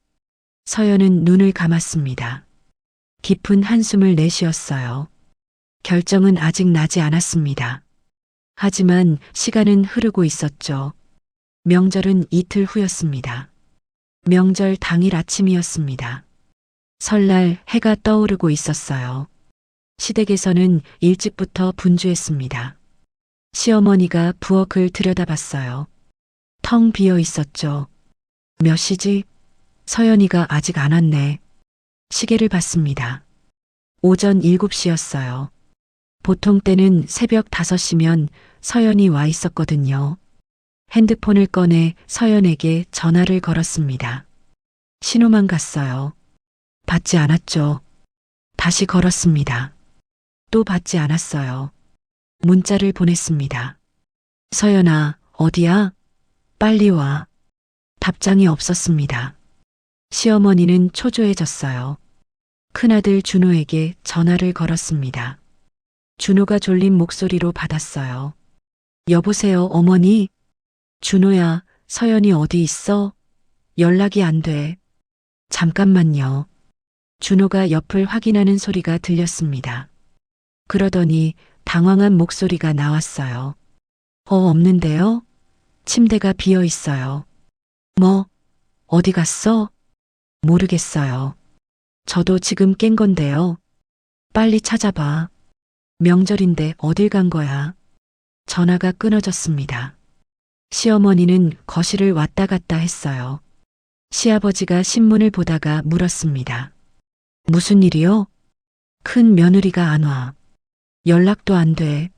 서연은 눈을 감았습니다. 깊은 한숨을 내쉬었어요. 결정은 아직 나지 않았습니다. 하지만 시간은 흐르고 있었죠. 명절은 이틀 후였습니다. 명절 당일 아침이었습니다. 설날 해가 떠오르고 있었어요. 시댁에서는 일찍부터 분주했습니다. 시어머니가 부엌을 들여다봤어요. 텅 비어 있었죠. 몇 시지? 서연이가 아직 안 왔네. 시계를 봤습니다. 오전 7시였어요. 보통 때는 새벽 5시면 서연이 와 있었거든요. 핸드폰을 꺼내 서연에게 전화를 걸었습니다. 신호만 갔어요. 받지 않았죠. 다시 걸었습니다. 또 받지 않았어요. 문자를 보냈습니다. 서연아, 어디야? 빨리 와. 답장이 없었습니다. 시어머니는 초조해졌어요. 큰아들 준호에게 전화를 걸었습니다. 준호가 졸린 목소리로 받았어요. 여보세요, 어머니? 준호야, 서연이 어디 있어? 연락이 안 돼. 잠깐만요. 준호가 옆을 확인하는 소리가 들렸습니다. 그러더니 당황한 목소리가 나왔어요. 없는데요? 침대가 비어 있어요. 뭐, 어디 갔어? 모르겠어요. 저도 지금 깬 건데요. 빨리 찾아봐. 명절인데 어딜 간 거야? 전화가 끊어졌습니다. 시어머니는 거실을 왔다 갔다 했어요. 시아버지가 신문을 보다가 물었습니다. 무슨 일이요? 큰 며느리가 안 와. 연락도 안 돼.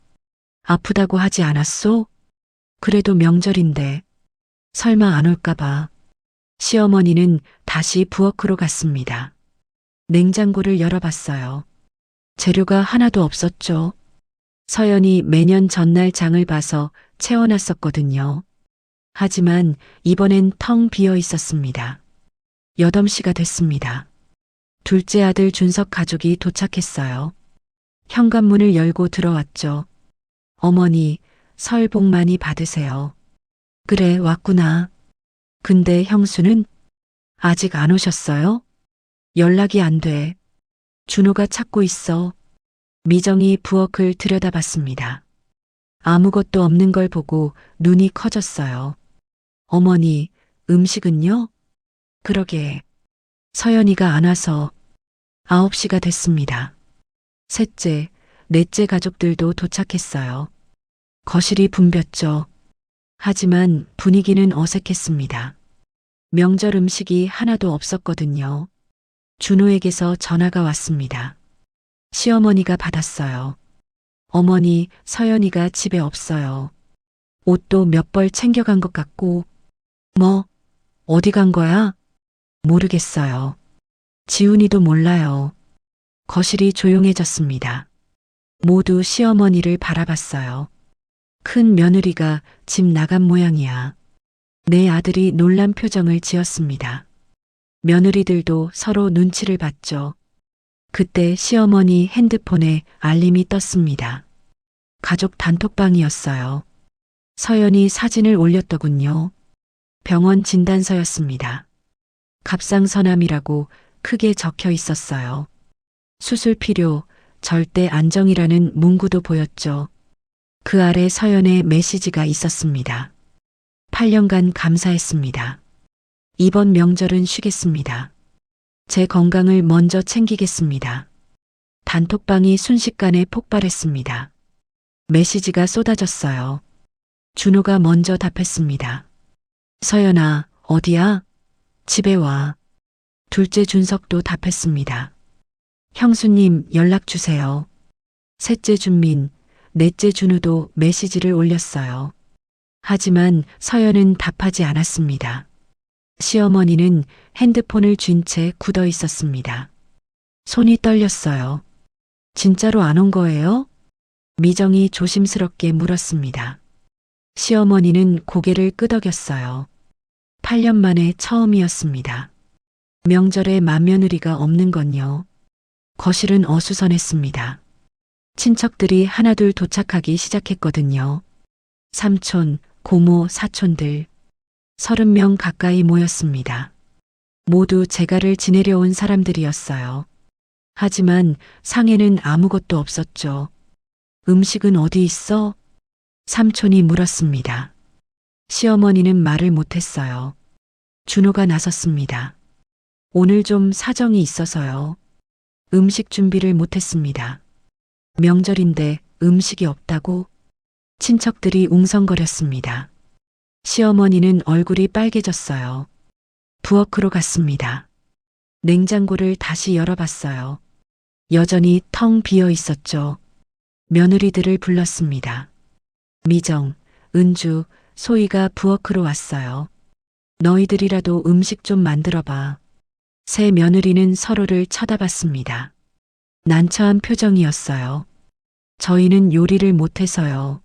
아프다고 하지 않았소? 그래도 명절인데. 설마 안 올까봐. 시어머니는 다시 부엌으로 갔습니다. 냉장고를 열어봤어요. 재료가 하나도 없었죠. 서연이 매년 전날 장을 봐서 채워놨었거든요. 하지만 이번엔 텅 비어 있었습니다. 8시가 됐습니다. 둘째 아들 준석 가족이 도착했어요. 현관문을 열고 들어왔죠. 어머니, 설 복 많이 받으세요. 그래, 왔구나. 근데 형수는 아직 안 오셨어요? 연락이 안 돼. 준호가 찾고 있어. 미정이 부엌을 들여다봤습니다. 아무것도 없는 걸 보고 눈이 커졌어요. 어머니, 음식은요? 그러게. 서연이가 안 와서 9시가 됐습니다. 셋째, 넷째 가족들도 도착했어요. 거실이 붐볐죠. 하지만 분위기는 어색했습니다. 명절 음식이 하나도 없었거든요. 준호에게서 전화가 왔습니다. 시어머니가 받았어요. 어머니, 서연이가 집에 없어요. 옷도 몇 벌 챙겨간 것 같고. 뭐, 어디 간 거야? 모르겠어요. 지훈이도 몰라요. 거실이 조용해졌습니다. 모두 시어머니를 바라봤어요. 큰 며느리가 집 나간 모양이야. 내 아들이 놀란 표정을 지었습니다. 며느리들도 서로 눈치를 봤죠. 그때 시어머니 핸드폰에 알림이 떴습니다. 가족 단톡방이었어요. 서연이 사진을 올렸더군요. 병원 진단서였습니다. 갑상선암이라고 크게 적혀 있었어요. 수술 필요, 절대 안정이라는 문구도 보였죠. 그 아래 서연의 메시지가 있었습니다. 8년간 감사했습니다. 이번 명절은 쉬겠습니다. 제 건강을 먼저 챙기겠습니다. 단톡방이 순식간에 폭발했습니다. 메시지가 쏟아졌어요. 준호가 먼저 답했습니다. 서연아, 어디야? 집에 와. 둘째 준석도 답했습니다. 형수님, 연락 주세요. 셋째 준민, 넷째 준우도 메시지를 올렸어요. 하지만 서연은 답하지 않았습니다. 시어머니는 핸드폰을 쥔 채 굳어 있었습니다. 손이 떨렸어요. 진짜로 안 온 거예요? 미정이 조심스럽게 물었습니다. 시어머니는 고개를 끄덕였어요. 8년 만에 처음이었습니다. 명절에 맏며느리가 없는 건요. 거실은 어수선했습니다. 친척들이 하나둘 도착하기 시작했거든요. 삼촌, 고모, 사촌들. 30명 가까이 모였습니다. 모두 제가를 지내려 온 사람들이었어요. 하지만 상에는 아무것도 없었죠. 음식은 어디 있어? 삼촌이 물었습니다. 시어머니는 말을 못했어요. 준호가 나섰습니다. 오늘 좀 사정이 있어서요. 음식 준비를 못했습니다. 명절인데 음식이 없다고? 친척들이 웅성거렸습니다. 시어머니는 얼굴이 빨개졌어요. 부엌으로 갔습니다. 냉장고를 다시 열어봤어요. 여전히 텅 비어 있었죠. 며느리들을 불렀습니다. 미정, 은주, 소희가 부엌으로 왔어요. 너희들이라도 음식 좀 만들어봐. 세 며느리는 서로를 쳐다봤습니다. 난처한 표정이었어요. 저희는 요리를 못해서요.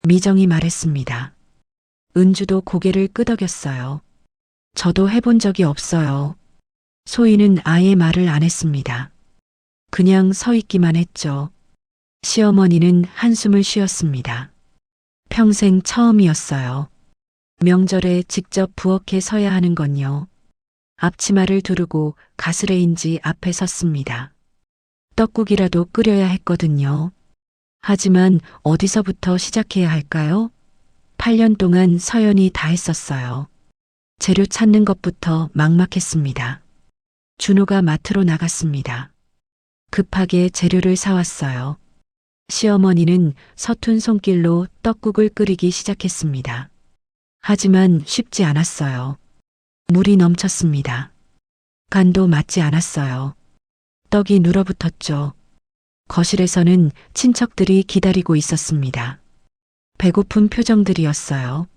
미정이 말했습니다. 은주도 고개를 끄덕였어요. 저도 해본 적이 없어요. 소희는 아예 말을 안 했습니다. 그냥 서 있기만 했죠. 시어머니는 한숨을 쉬었습니다. 평생 처음이었어요. 명절에 직접 부엌에 서야 하는 건요. 앞치마를 두르고 가스레인지 앞에 섰습니다. 떡국이라도 끓여야 했거든요. 하지만 어디서부터 시작해야 할까요? 8년 동안 서연이 다 했었어요. 재료 찾는 것부터 막막했습니다. 준호가 마트로 나갔습니다. 급하게 재료를 사왔어요. 시어머니는 서툰 손길로 떡국을 끓이기 시작했습니다. 하지만 쉽지 않았어요. 물이 넘쳤습니다. 간도 맞지 않았어요. 떡이 눌어붙었죠. 거실에서는 친척들이 기다리고 있었습니다. 배고픈 표정들이었어요.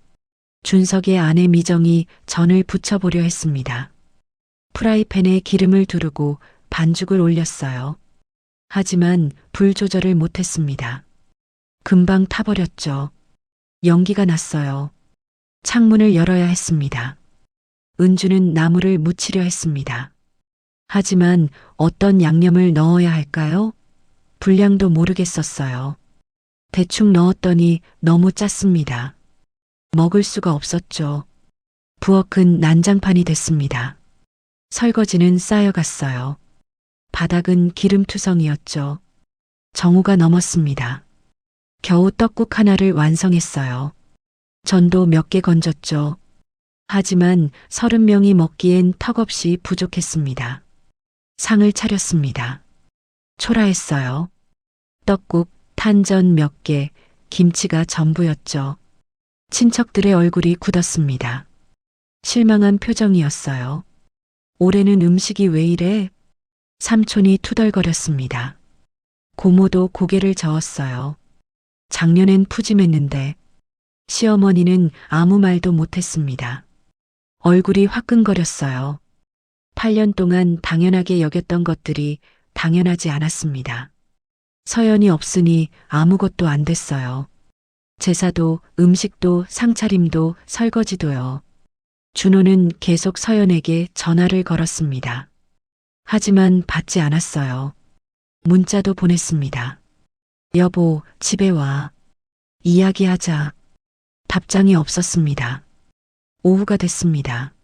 준석의 아내 미정이 전을 부쳐보려 했습니다. 프라이팬에 기름을 두르고 반죽을 올렸어요. 하지만 불 조절을 못했습니다. 금방 타버렸죠. 연기가 났어요. 창문을 열어야 했습니다. 은주는 나물을 무치려 했습니다. 하지만 어떤 양념을 넣어야 할까요? 분량도 모르겠었어요. 대충 넣었더니 너무 짰습니다. 먹을 수가 없었죠. 부엌은 난장판이 됐습니다. 설거지는 쌓여갔어요. 바닥은 기름투성이었죠. 정오가 넘었습니다. 겨우 떡국 하나를 완성했어요. 전도 몇 개 건졌죠. 하지만 30명이 먹기엔 턱없이 부족했습니다. 상을 차렸습니다. 초라했어요. 떡국, 탄전 몇 개, 김치가 전부였죠. 친척들의 얼굴이 굳었습니다. 실망한 표정이었어요. 올해는 음식이 왜 이래? 삼촌이 투덜거렸습니다. 고모도 고개를 저었어요. 작년엔 푸짐했는데 시어머니는 아무 말도 못했습니다. 얼굴이 화끈거렸어요. 8년 동안 당연하게 여겼던 것들이 당연하지 않았습니다. 서연이 없으니 아무것도 안 됐어요. 제사도, 음식도, 상차림도, 설거지도요. 준호는 계속 서연에게 전화를 걸었습니다. 하지만 받지 않았어요. 문자도 보냈습니다. 여보, 집에 와. 이야기하자. 답장이 없었습니다. 오후가 됐습니다.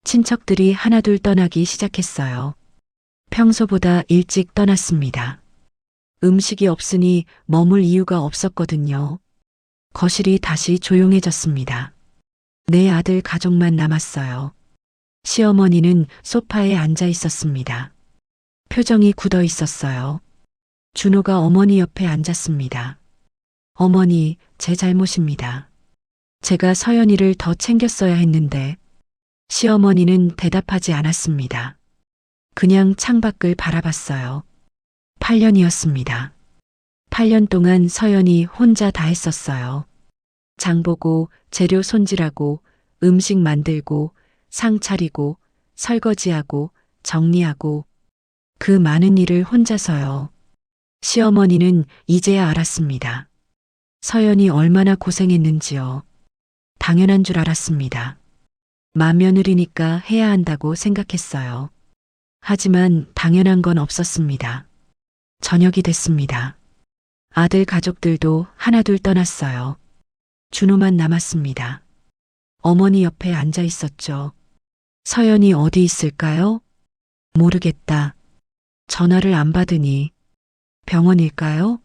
친척들이 하나둘 떠나기 시작했어요. 평소보다 일찍 떠났습니다. 음식이 없으니 머물 이유가 없었거든요. 거실이 다시 조용해졌습니다. 내 아들 가족만 남았어요. 시어머니는 소파에 앉아 있었습니다. 표정이 굳어 있었어요. 준호가 어머니 옆에 앉았습니다. 어머니, 제 잘못입니다. 제가 서연이를 더 챙겼어야 했는데, 시어머니는 대답하지 않았습니다. 그냥 창밖을 바라봤어요. 8년이었습니다. 8년 동안 서연이 혼자 다 했었어요. 장 보고, 재료 손질하고, 음식 만들고, 상 차리고, 설거지하고, 정리하고, 그 많은 일을 혼자서요. 시어머니는 이제야 알았습니다. 서연이 얼마나 고생했는지요. 당연한 줄 알았습니다. 맏며느리니까 해야 한다고 생각했어요. 하지만 당연한 건 없었습니다. 저녁이 됐습니다. 아들 가족들도 하나둘 떠났어요. 준호만 남았습니다. 어머니 옆에 앉아 있었죠. 서연이 어디 있을까요? 모르겠다. 전화를 안 받으니 병원일까요?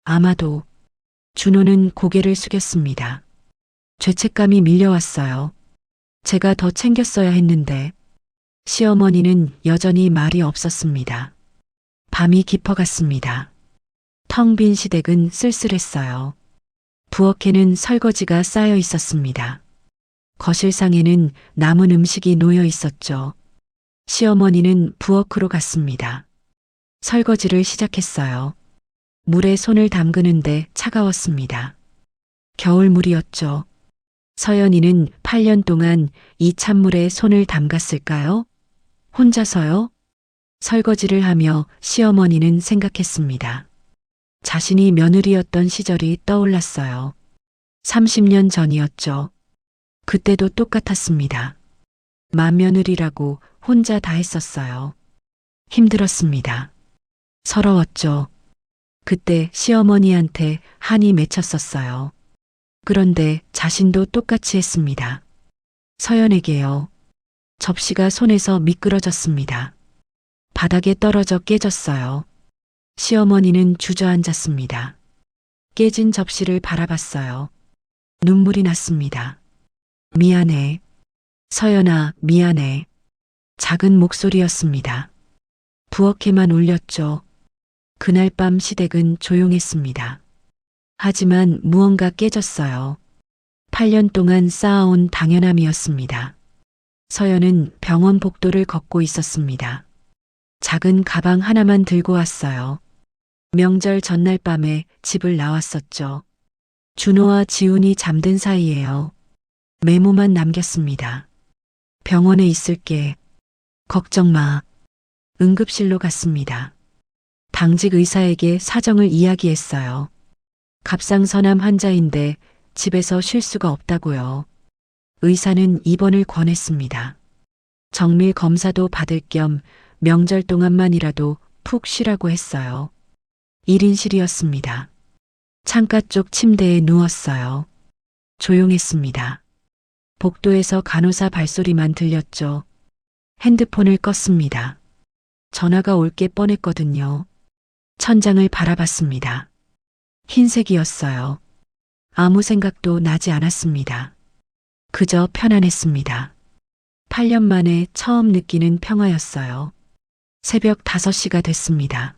아마도. 준호는 고개를 숙였습니다. 죄책감이 밀려왔어요. 제가 더 챙겼어야 했는데 시어머니는 여전히 말이 없었습니다. 밤이 깊어갔습니다. 텅 빈 시댁은 쓸쓸했어요. 부엌에는 설거지가 쌓여 있었습니다. 거실상에는 남은 음식이 놓여 있었죠. 시어머니는 부엌으로 갔습니다. 설거지를 시작했어요. 물에 손을 담그는데 차가웠습니다. 겨울물이었죠. 서연이는 8년 동안 이 찬물에 손을 담갔을까요? 혼자서요? 설거지를 하며 시어머니는 생각했습니다. 자신이 며느리였던 시절이 떠올랐어요. 30년 전이었죠. 그때도 똑같았습니다. 맏며느리라고 혼자 다 했었어요. 힘들었습니다. 서러웠죠. 그때 시어머니한테 한이 맺혔었어요. 그런데 자신도 똑같이 했습니다. 서연에게요. 접시가 손에서 미끄러졌습니다. 바닥에 떨어져 깨졌어요. 시어머니는 주저앉았습니다. 깨진 접시를 바라봤어요. 눈물이 났습니다. 미안해. 서연아, 미안해. 작은 목소리였습니다. 부엌에만 울렸죠. 그날 밤 시댁은 조용했습니다. 하지만 무언가 깨졌어요. 8년 동안 쌓아온 당연함이었습니다. 서연은 병원 복도를 걷고 있었습니다. 작은 가방 하나만 들고 왔어요. 명절 전날 밤에 집을 나왔었죠. 준호와 지훈이 잠든 사이에요. 메모만 남겼습니다. 병원에 있을게. 걱정 마. 응급실로 갔습니다. 당직 의사에게 사정을 이야기했어요. 갑상선암 환자인데 집에서 쉴 수가 없다고요. 의사는 입원을 권했습니다. 정밀 검사도 받을 겸 명절 동안만이라도 푹 쉬라고 했어요. 1인실이었습니다. 창가 쪽 침대에 누웠어요. 조용했습니다. 복도에서 간호사 발소리만 들렸죠. 핸드폰을 껐습니다. 전화가 올 게 뻔했거든요. 천장을 바라봤습니다. 흰색이었어요. 아무 생각도 나지 않았습니다. 그저 편안했습니다. 8년 만에 처음 느끼는 평화였어요. 새벽 5시가 됐습니다.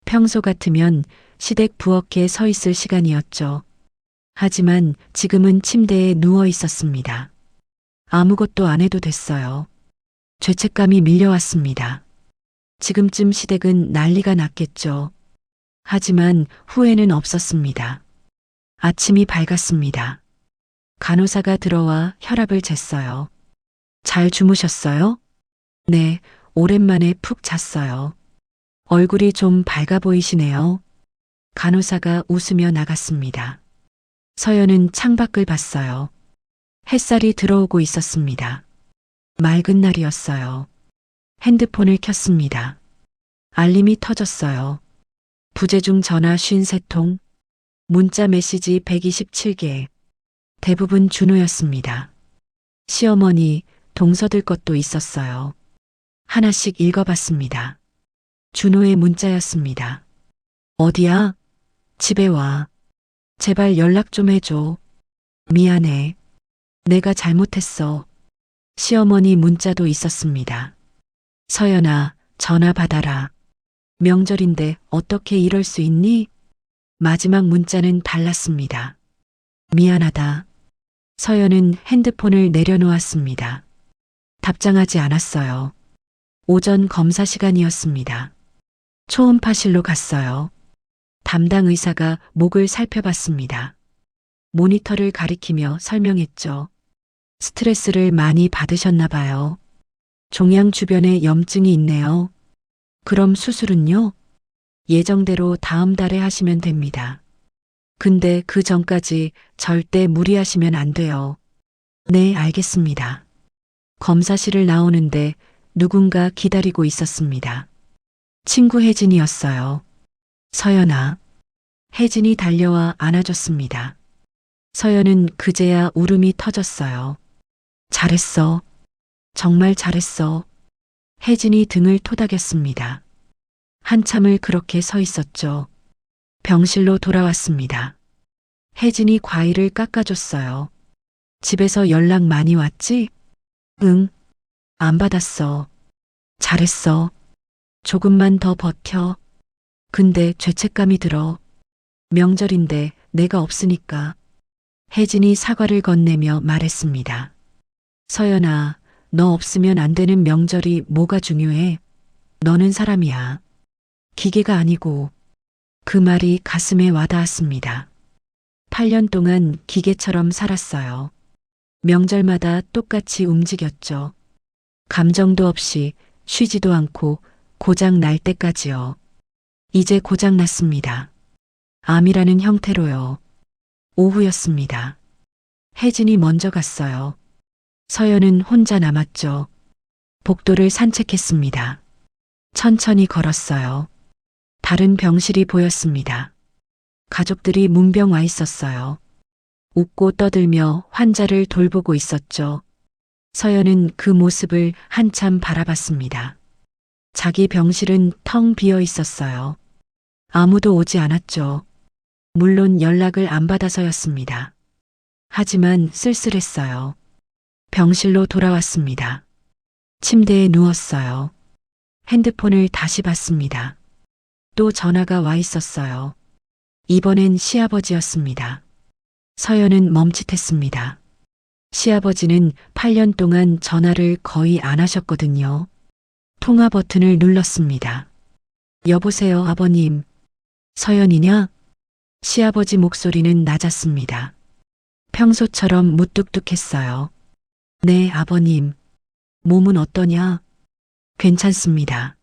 평소 같으면 시댁 부엌에 서 있을 시간이었죠. 하지만 지금은 침대에 누워 있었습니다. 아무것도 안 해도 됐어요. 죄책감이 밀려왔습니다. 지금쯤 시댁은 난리가 났겠죠. 하지만 후회는 없었습니다. 아침이 밝았습니다. 간호사가 들어와 혈압을 쟀어요. 잘 주무셨어요? 네, 오랜만에 푹 잤어요. 얼굴이 좀 밝아 보이시네요. 간호사가 웃으며 나갔습니다. 서연은 창밖을 봤어요. 햇살이 들어오고 있었습니다. 맑은 날이었어요. 핸드폰을 켰습니다. 알림이 터졌어요. 부재중 전화 53통, 문자 메시지 127개. 대부분 준호였습니다. 시어머니, 동서들 것도 있었어요. 하나씩 읽어봤습니다. 준호의 문자였습니다. 어디야? 집에 와. 제발 연락 좀 해줘. 미안해. 내가 잘못했어. 시어머니 문자도 있었습니다. 서연아, 전화 받아라. 명절인데 어떻게 이럴 수 있니? 마지막 문자는 달랐습니다. 미안하다. 서연은 핸드폰을 내려놓았습니다. 답장하지 않았어요. 오전 검사 시간이었습니다. 초음파실로 갔어요. 담당 의사가 목을 살펴봤습니다. 모니터를 가리키며 설명했죠. 스트레스를 많이 받으셨나 봐요. 종양 주변에 염증이 있네요. 그럼 수술은요? 예정대로 다음 달에 하시면 됩니다. 근데 그 전까지 절대 무리하시면 안 돼요. 네, 알겠습니다. 검사실을 나오는데 누군가 기다리고 있었습니다. 친구 혜진이었어요. 서연아. 혜진이 달려와 안아줬습니다. 서연은 그제야 울음이 터졌어요. 잘했어. 정말 잘했어. 혜진이 등을 토닥였습니다. 한참을 그렇게 서 있었죠. 병실로 돌아왔습니다. 혜진이 과일을 깎아줬어요. 집에서 연락 많이 왔지? 응. 안 받았어. 잘했어. 조금만 더 버텨. 근데 죄책감이 들어. 명절인데 내가 없으니까. 혜진이 사과를 건네며 말했습니다. 서연아, 너 없으면 안 되는 명절이 뭐가 중요해? 너는 사람이야. 기계가 아니고. 그 말이 가슴에 와닿았습니다. 8년 동안 기계처럼 살았어요. 명절마다 똑같이 움직였죠. 감정도 없이 쉬지도 않고 고장 날 때까지요. 이제 고장 났습니다. 암이라는 형태로요. 오후였습니다. 혜진이 먼저 갔어요. 서연은 혼자 남았죠. 복도를 산책했습니다. 천천히 걸었어요. 다른 병실이 보였습니다. 가족들이 문병 와 있었어요. 웃고 떠들며 환자를 돌보고 있었죠. 서연은 그 모습을 한참 바라봤습니다. 자기 병실은 텅 비어 있었어요. 아무도 오지 않았죠. 물론 연락을 안 받아서였습니다. 하지만 쓸쓸했어요. 병실로 돌아왔습니다. 침대에 누웠어요. 핸드폰을 다시 봤습니다. 또 전화가 와 있었어요. 이번엔 시아버지였습니다. 서연은 멈칫했습니다. 시아버지는 8년 동안 전화를 거의 안 하셨거든요. 통화 버튼을 눌렀습니다. 여보세요, 아버님. 서연이냐? 시아버지 목소리는 낮았습니다. 평소처럼 무뚝뚝했어요. 네, 아버님. 몸은 어떠냐? 괜찮습니다.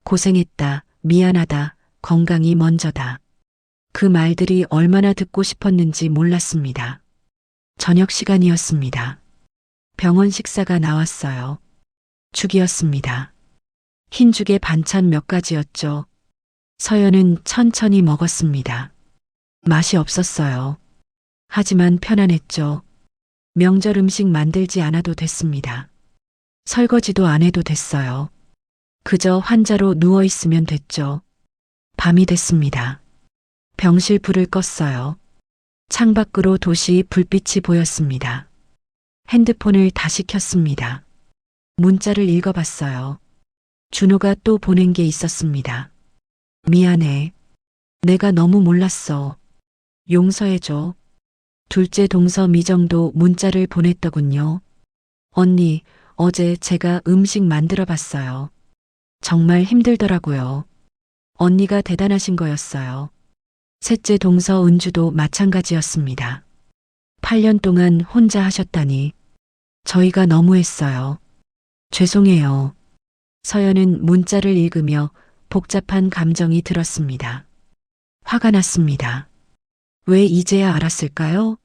고생했다. 미안하다. 건강이 먼저다. 그 말들이 얼마나 듣고 싶었는지 몰랐습니다. 저녁 시간이었습니다. 병원 식사가 나왔어요. 죽이었습니다. 흰죽에 반찬 몇 가지였죠. 서연은 천천히 먹었습니다. 맛이 없었어요. 하지만 편안했죠. 명절 음식 만들지 않아도 됐습니다. 설거지도 안 해도 됐어요. 그저 환자로 누워 있으면 됐죠. 밤이 됐습니다. 병실 불을 껐어요. 창밖으로 도시 불빛이 보였습니다. 핸드폰을 다시 켰습니다. 문자를 읽어봤어요. 준호가 또 보낸 게 있었습니다. 미안해. 내가 너무 몰랐어. 용서해줘. 둘째 동서 미정도 문자를 보냈더군요. 언니, 어제 제가 음식 만들어 봤어요. 정말 힘들더라고요. 언니가 대단하신 거였어요. 셋째 동서 은주도 마찬가지였습니다. 8년 동안 혼자 하셨다니. 저희가 너무했어요. 죄송해요. 서연은 문자를 읽으며 복잡한 감정이 들었습니다. 화가 났습니다. 왜 이제야 알았을까요?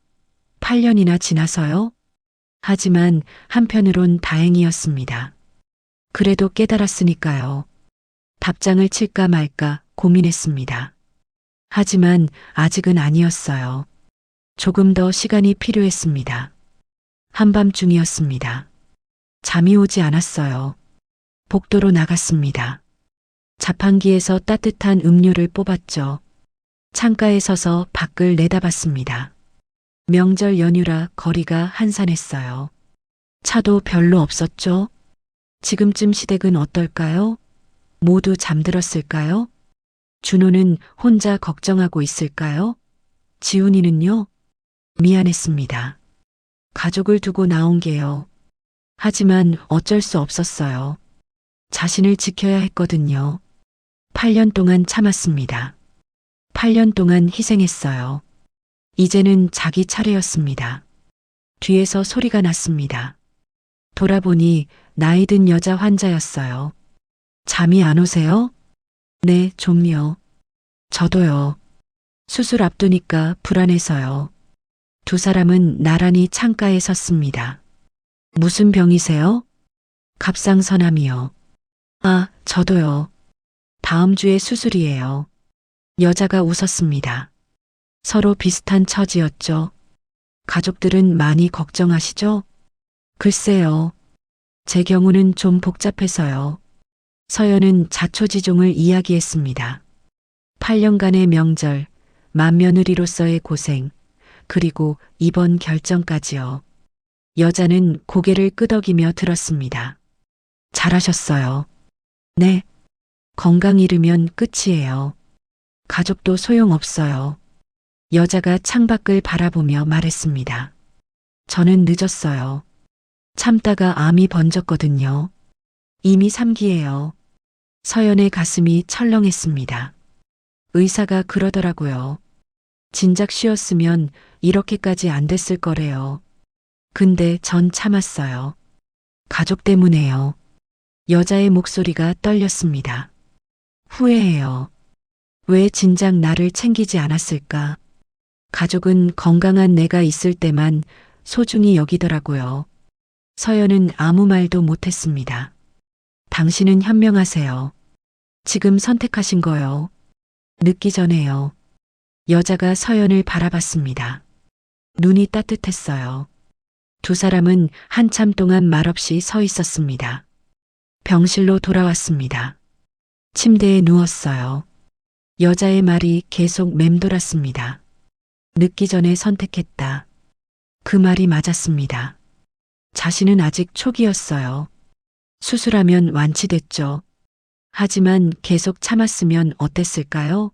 8년이나 지나서요? 하지만 한편으론 다행이었습니다. 그래도 깨달았으니까요. 답장을 칠까 말까 고민했습니다. 하지만 아직은 아니었어요. 조금 더 시간이 필요했습니다. 한밤중이었습니다. 잠이 오지 않았어요. 복도로 나갔습니다. 자판기에서 따뜻한 음료를 뽑았죠. 창가에 서서 밖을 내다봤습니다. 명절 연휴라 거리가 한산했어요. 차도 별로 없었죠? 지금쯤 시댁은 어떨까요? 모두 잠들었을까요? 준호는 혼자 걱정하고 있을까요? 지훈이는요? 미안했습니다. 가족을 두고 나온 게요. 하지만 어쩔 수 없었어요. 자신을 지켜야 했거든요. 8년 동안 참았습니다. 8년 동안 희생했어요. 이제는 자기 차례였습니다. 뒤에서 소리가 났습니다. 돌아보니 나이 든 여자 환자였어요. 잠이 안 오세요? 네, 좀요. 저도요. 수술 앞두니까 불안해서요. 두 사람은 나란히 창가에 섰습니다. 무슨 병이세요? 갑상선암이요. 아, 저도요. 다음 주에 수술이에요. 여자가 웃었습니다. 서로 비슷한 처지였죠. 가족들은 많이 걱정하시죠? 글쎄요. 제 경우는 좀 복잡해서요. 서연은 자초지종을 이야기했습니다. 8년간의 명절, 맏며느리로서의 고생, 그리고 이번 결정까지요. 여자는 고개를 끄덕이며 들었습니다. 잘하셨어요. 네. 건강 잃으면 끝이에요. 가족도 소용없어요. 여자가 창밖을 바라보며 말했습니다. 저는 늦었어요. 참다가 암이 번졌거든요. 이미 3기예요. 서연의 가슴이 철렁했습니다. 의사가 그러더라고요. 진작 쉬었으면 이렇게까지 안 됐을 거래요. 근데 전 참았어요. 가족 때문에요. 여자의 목소리가 떨렸습니다. 후회해요. 왜 진작 나를 챙기지 않았을까? 가족은 건강한 내가 있을 때만 소중히 여기더라고요. 서연은 아무 말도 못했습니다. 당신은 현명하세요. 지금 선택하신 거요. 늦기 전에요. 여자가 서연을 바라봤습니다. 눈이 따뜻했어요. 두 사람은 한참 동안 말없이 서 있었습니다. 병실로 돌아왔습니다. 침대에 누웠어요. 여자의 말이 계속 맴돌았습니다. 늦기 전에 선택했다. 그 말이 맞았습니다. 자신은 아직 초기였어요. 수술하면 완치됐죠. 하지만 계속 참았으면 어땠을까요?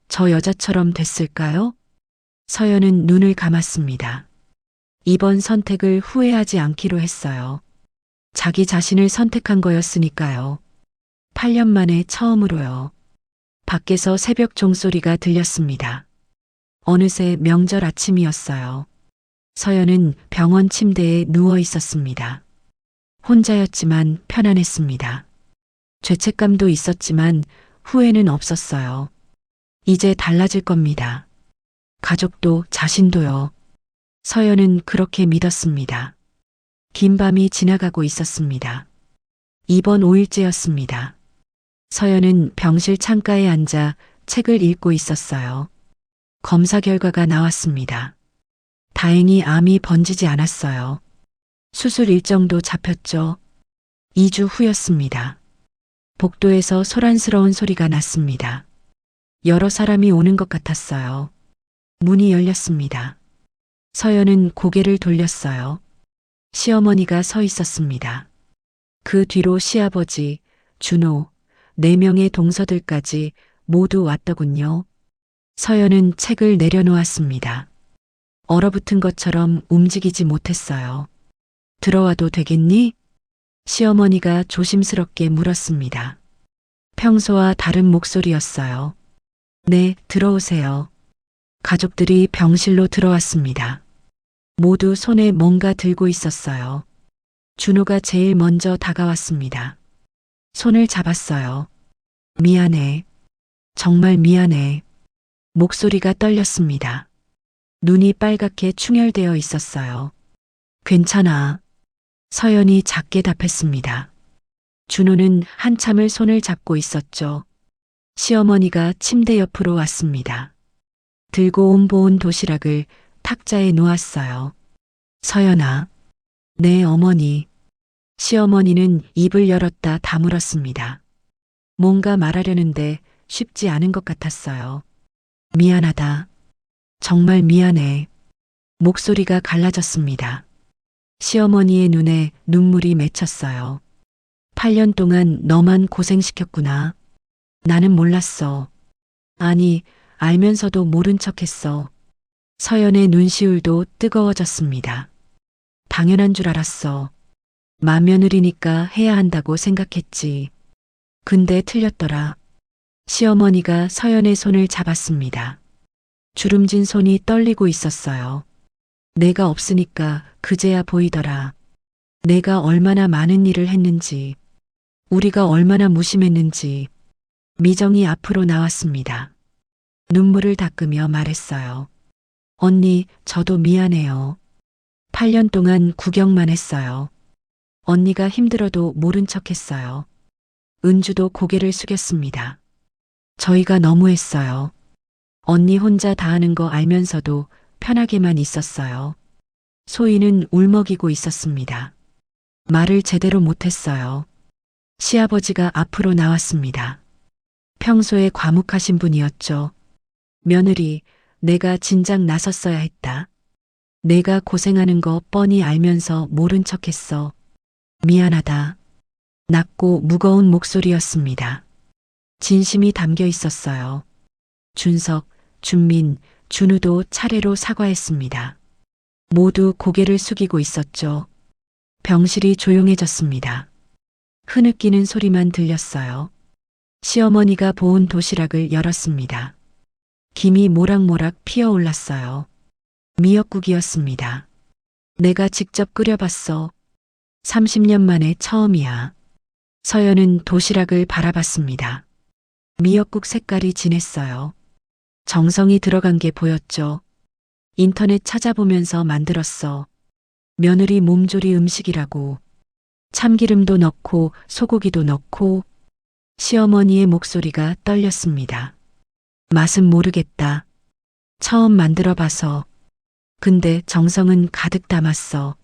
저 여자처럼 됐을까요? 서연은 눈을 감았습니다. 이번 선택을 후회하지 않기로 했어요. 자기 자신을 선택한 거였으니까요. 8년 만에 처음으로요. 밖에서 새벽 종소리가 들렸습니다. 어느새 명절 아침이었어요. 서연은 병원 침대에 누워 있었습니다. 혼자였지만 편안했습니다. 죄책감도 있었지만 후회는 없었어요. 이제 달라질 겁니다. 가족도 자신도요. 서연은 그렇게 믿었습니다. 긴 밤이 지나가고 있었습니다. 입원 5일째였습니다. 서연은 병실 창가에 앉아 책을 읽고 있었어요. 검사 결과가 나왔습니다. 다행히 암이 번지지 않았어요. 수술 일정도 잡혔죠. 2주 후였습니다. 복도에서 소란스러운 소리가 났습니다. 여러 사람이 오는 것 같았어요. 문이 열렸습니다. 서연은 고개를 돌렸어요. 시어머니가 서 있었습니다. 그 뒤로 시아버지, 준호, 4명의 동서들까지 모두 왔더군요. 서연은 책을 내려놓았습니다. 얼어붙은 것처럼 움직이지 못했어요. 들어와도 되겠니? 시어머니가 조심스럽게 물었습니다. 평소와 다른 목소리였어요. 네, 들어오세요. 가족들이 병실로 들어왔습니다. 모두 손에 뭔가 들고 있었어요. 준호가 제일 먼저 다가왔습니다. 손을 잡았어요. 미안해. 정말 미안해. 목소리가 떨렸습니다. 눈이 빨갛게 충혈되어 있었어요. 괜찮아. 서연이 작게 답했습니다. 준호는 한참을 손을 잡고 있었죠. 시어머니가 침대 옆으로 왔습니다. 들고 온 보온 도시락을 탁자에 놓았어요. 서연아, 내 어머니. 시어머니는 입을 열었다 다물었습니다. 뭔가 말하려는데 쉽지 않은 것 같았어요. 미안하다. 정말 미안해. 목소리가 갈라졌습니다. 시어머니의 눈에 눈물이 맺혔어요. 8년 동안 너만 고생시켰구나. 나는 몰랐어. 아니, 알면서도 모른 척했어. 서연의 눈시울도 뜨거워졌습니다. 당연한 줄 알았어. 맏며느리니까 해야 한다고 생각했지. 근데 틀렸더라. 시어머니가 서연의 손을 잡았습니다. 주름진 손이 떨리고 있었어요. 내가 없으니까 그제야 보이더라. 내가 얼마나 많은 일을 했는지, 우리가 얼마나 무심했는지. 미정이 앞으로 나왔습니다. 눈물을 닦으며 말했어요. 언니, 저도 미안해요. 8년 동안 구경만 했어요. 언니가 힘들어도 모른 척 했어요. 은주도 고개를 숙였습니다. 저희가 너무했어요. 언니 혼자 다 하는 거 알면서도 편하게만 있었어요. 소희는 울먹이고 있었습니다. 말을 제대로 못했어요. 시아버지가 앞으로 나왔습니다. 평소에 과묵하신 분이었죠. 며느리, 내가 진작 나섰어야 했다. 내가 고생하는 거 뻔히 알면서 모른 척했어. 미안하다. 낮고 무거운 목소리였습니다. 진심이 담겨 있었어요. 준석, 준민, 준우도 차례로 사과했습니다. 모두 고개를 숙이고 있었죠. 병실이 조용해졌습니다. 흐느끼는 소리만 들렸어요. 시어머니가 보온 도시락을 열었습니다. 김이 모락모락 피어올랐어요. 미역국이었습니다. 내가 직접 끓여봤어. 30년 만에 처음이야. 서연은 도시락을 바라봤습니다. 미역국 색깔이 진했어요. 정성이 들어간 게 보였죠. 인터넷 찾아보면서 만들었어. 며느리 몸조리 음식이라고. 참기름도 넣고 소고기도 넣고. 시어머니의 목소리가 떨렸습니다. 맛은 모르겠다. 처음 만들어봐서. 근데 정성은 가득 담았어.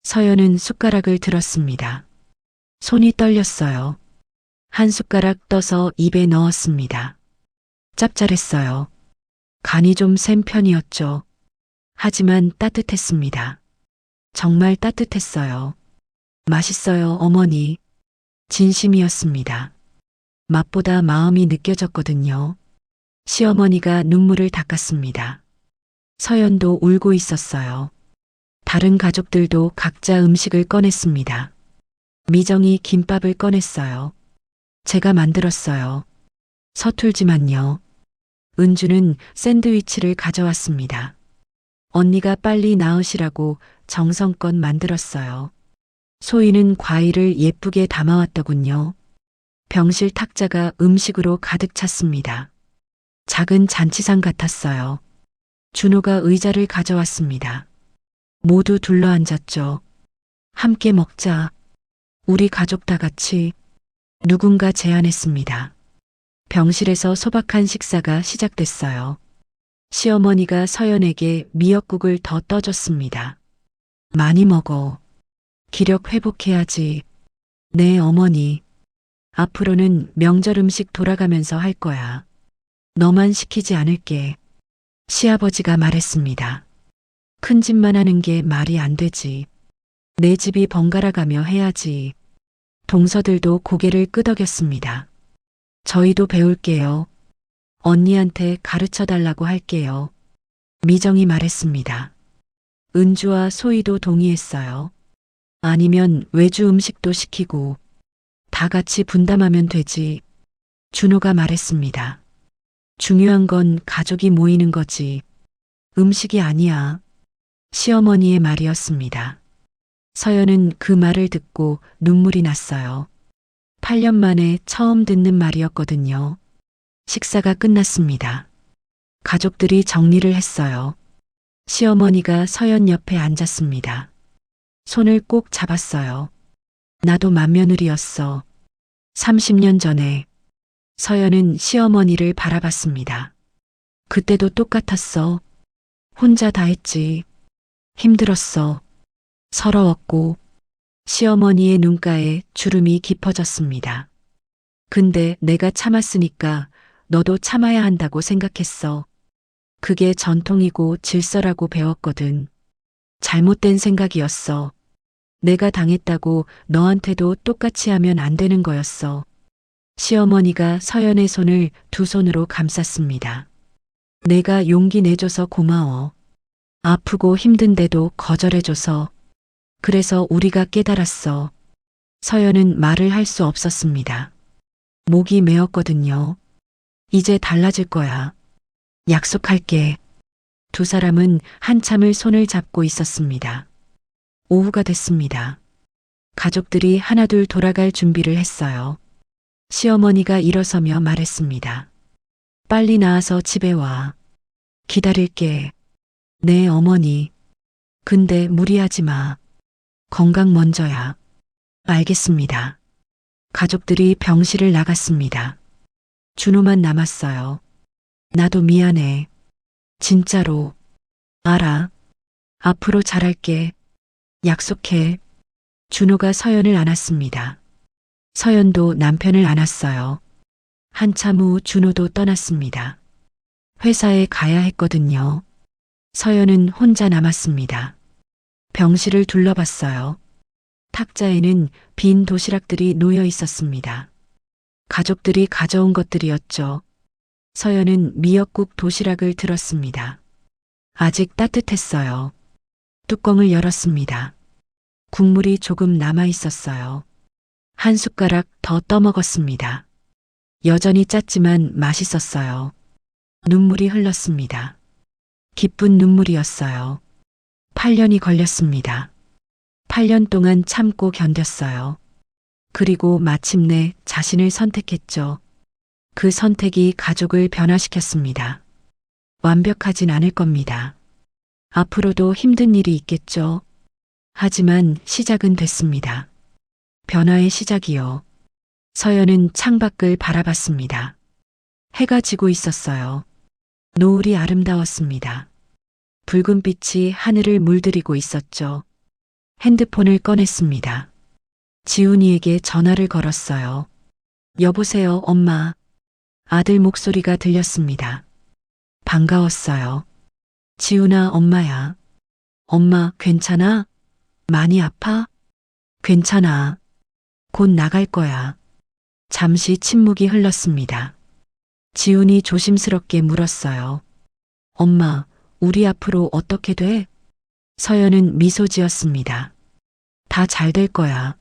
서연은 숟가락을 들었습니다. 손이 떨렸어요. 한 숟가락 떠서 입에 넣었습니다. 짭짤했어요. 간이 좀 센 편이었죠. 하지만 따뜻했습니다. 정말 따뜻했어요. 맛있어요, 어머니. 진심이었습니다. 맛보다 마음이 느껴졌거든요. 시어머니가 눈물을 닦았습니다. 서연도 울고 있었어요. 다른 가족들도 각자 음식을 꺼냈습니다. 미정이 김밥을 꺼냈어요. 제가 만들었어요. 서툴지만요. 은주는 샌드위치를 가져왔습니다. 언니가 빨리 나으시라고 정성껏 만들었어요. 소희는 과일을 예쁘게 담아왔더군요. 병실 탁자가 음식으로 가득 찼습니다. 작은 잔치상 같았어요. 준호가 의자를 가져왔습니다. 모두 둘러앉았죠. 함께 먹자. 우리 가족 다 같이. 누군가 제안했습니다. 병실에서 소박한 식사가 시작됐어요. 시어머니가 서연에게 미역국을 더 떠줬습니다. 많이 먹어. 기력 회복해야지. 네, 어머니. 앞으로는 명절 음식 돌아가면서 할 거야. 너만 시키지 않을게. 시아버지가 말했습니다. 큰 집만 하는 게 말이 안 되지. 내 집이 번갈아 가며 해야지. 동서들도 고개를 끄덕였습니다. 저희도 배울게요. 언니한테 가르쳐 달라고 할게요. 미정이 말했습니다. 은주와 소희도 동의했어요. 아니면 외주 음식도 시키고 다 같이 분담하면 되지. 준호가 말했습니다. 중요한 건 가족이 모이는 거지. 음식이 아니야. 시어머니의 말이었습니다. 서연은 그 말을 듣고 눈물이 났어요. 8년 만에 처음 듣는 말이었거든요. 식사가 끝났습니다. 가족들이 정리를 했어요. 시어머니가 서연 옆에 앉았습니다. 손을 꼭 잡았어요. 나도 맏며느리였어. 30년 전에 서연은 시어머니를 바라봤습니다. 그때도 똑같았어. 혼자 다 했지. 힘들었어. 서러웠고 시어머니의 눈가에 주름이 깊어졌습니다. 근데 내가 참았으니까 너도 참아야 한다고 생각했어. 그게 전통이고 질서라고 배웠거든. 잘못된 생각이었어. 내가 당했다고 너한테도 똑같이 하면 안 되는 거였어. 시어머니가 서연의 손을 두 손으로 감쌌습니다. 내가 용기 내줘서 고마워. 아프고 힘든데도 거절해줘서. 그래서 우리가 깨달았어. 서연은 말을 할 수 없었습니다. 목이 메었거든요. 이제 달라질 거야. 약속할게. 두 사람은 한참을 손을 잡고 있었습니다. 오후가 됐습니다. 가족들이 하나둘 돌아갈 준비를 했어요. 시어머니가 일어서며 말했습니다. 빨리 나와서 집에 와. 기다릴게. 네, 어머니. 근데 무리하지 마. 건강 먼저야. 알겠습니다. 가족들이 병실을 나갔습니다. 준호만 남았어요. 나도 미안해. 진짜로. 알아. 앞으로 잘할게. 약속해. 준호가 서연을 안았습니다. 서연도 남편을 안았어요. 한참 후 준호도 떠났습니다. 회사에 가야 했거든요. 서연은 혼자 남았습니다. 병실을 둘러봤어요. 탁자에는 빈 도시락들이 놓여 있었습니다. 가족들이 가져온 것들이었죠. 서연은 미역국 도시락을 들었습니다. 아직 따뜻했어요. 뚜껑을 열었습니다. 국물이 조금 남아 있었어요. 한 숟가락 더 떠먹었습니다. 여전히 짰지만 맛있었어요. 눈물이 흘렀습니다. 기쁜 눈물이었어요. 8년이 걸렸습니다. 8년 동안 참고 견뎠어요. 그리고 마침내 자신을 선택했죠. 그 선택이 가족을 변화시켰습니다. 완벽하진 않을 겁니다. 앞으로도 힘든 일이 있겠죠. 하지만 시작은 됐습니다. 변화의 시작이요. 서연은 창밖을 바라봤습니다. 해가 지고 있었어요. 노을이 아름다웠습니다. 붉은 빛이 하늘을 물들이고 있었죠. 핸드폰을 꺼냈습니다. 지훈이에게 전화를 걸었어요. 여보세요, 엄마. 아들 목소리가 들렸습니다. 반가웠어요. 지훈아, 엄마야. 엄마, 괜찮아? 많이 아파? 괜찮아. 곧 나갈 거야. 잠시 침묵이 흘렀습니다. 지훈이 조심스럽게 물었어요. 엄마, 우리 앞으로 어떻게 돼? 서연은 미소 지었습니다. 다 잘 될 거야.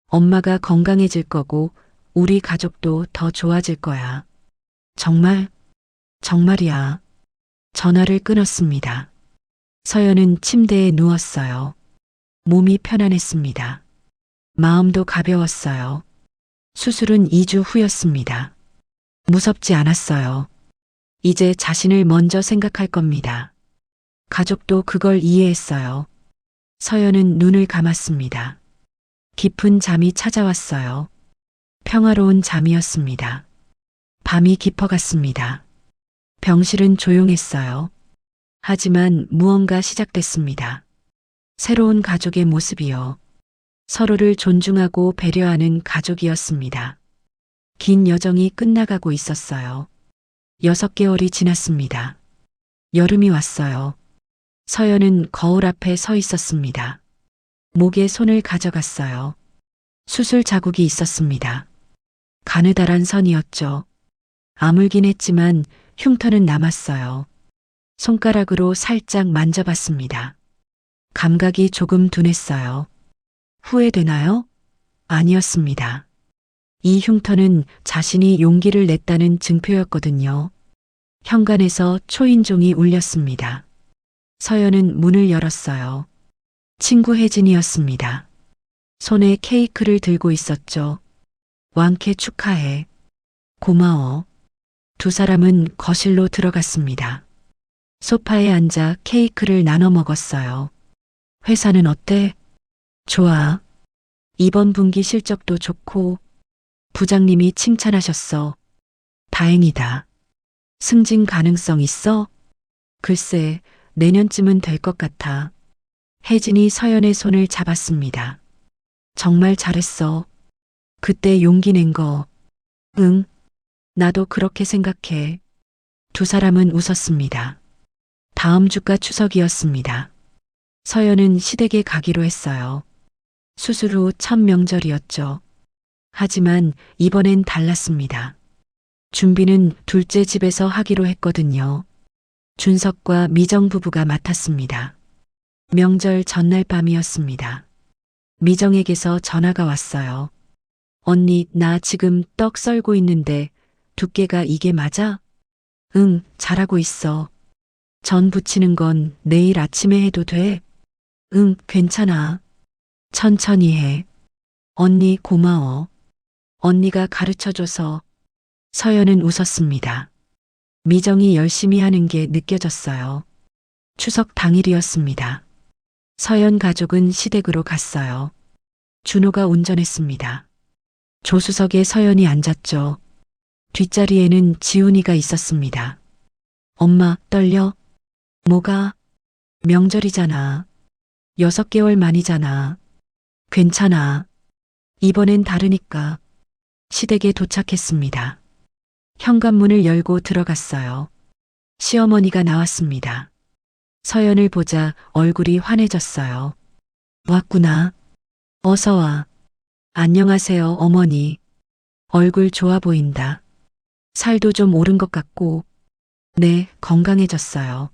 엄마가 건강해질 거고 우리 가족도 더 좋아질 거야. 정말? 정말이야. 전화를 끊었습니다. 서연은 침대에 누웠어요. 몸이 편안했습니다. 마음도 가벼웠어요. 수술은 2주 후였습니다. 무섭지 않았어요. 이제 자신을 먼저 생각할 겁니다. 가족도 그걸 이해했어요. 서연은 눈을 감았습니다. 깊은 잠이 찾아왔어요. 평화로운 잠이었습니다. 밤이 깊어갔습니다. 병실은 조용했어요. 하지만 무언가 시작됐습니다. 새로운 가족의 모습이요. 서로를 존중하고 배려하는 가족이었습니다. 긴 여정이 끝나가고 있었어요. 6개월이 지났습니다. 여름이 왔어요. 서연은 거울 앞에 서 있었습니다. 목에 손을 가져갔어요. 수술 자국이 있었습니다. 가느다란 선이었죠. 아물긴 했지만 흉터는 남았어요. 손가락으로 살짝 만져봤습니다. 감각이 조금 둔했어요. 후회되나요? 아니었습니다. 이 흉터는 자신이 용기를 냈다는 증표였거든요. 현관에서 초인종이 울렸습니다. 서연은 문을 열었어요. 친구 혜진이었습니다. 손에 케이크를 들고 있었죠. 완쾌 축하해. 고마워. 두 사람은 거실로 들어갔습니다. 소파에 앉아 케이크를 나눠 먹었어요. 회사는 어때? 좋아. 이번 분기 실적도 좋고 부장님이 칭찬하셨어. 다행이다. 승진 가능성 있어? 글쎄, 내년쯤은 될 것 같아. 혜진이 서연의 손을 잡았습니다. 정말 잘했어. 그때 용기 낸 거. 응, 나도 그렇게 생각해. 두 사람은 웃었습니다. 다음 주가 추석이었습니다. 서연은 시댁에 가기로 했어요. 수술 후 첫 명절이었죠. 하지만 이번엔 달랐습니다. 준비는 둘째 집에서 하기로 했거든요. 준석과 미정 부부가 맡았습니다. 명절 전날 밤이었습니다. 미정에게서 전화가 왔어요. 언니, 나 지금 떡 썰고 있는데 두께가 이게 맞아? 응, 잘하고 있어. 전 부치는 건 내일 아침에 해도 돼? 응, 괜찮아. 천천히 해. 언니 고마워. 언니가 가르쳐줘서. 서연은 웃었습니다. 미정이 열심히 하는 게 느껴졌어요. 추석 당일이었습니다. 서연 가족은 시댁으로 갔어요. 준호가 운전했습니다. 조수석에 서연이 앉았죠. 뒷자리에는 지훈이가 있었습니다. 엄마, 떨려? 뭐가? 명절이잖아. 6개월 만이잖아. 괜찮아. 이번엔 다르니까. 시댁에 도착했습니다. 현관문을 열고 들어갔어요. 시어머니가 나왔습니다. 서연을 보자 얼굴이 환해졌어요. 왔구나. 어서 와. 안녕하세요, 어머니. 얼굴 좋아 보인다. 살도 좀 오른 것 같고. 네, 건강해졌어요.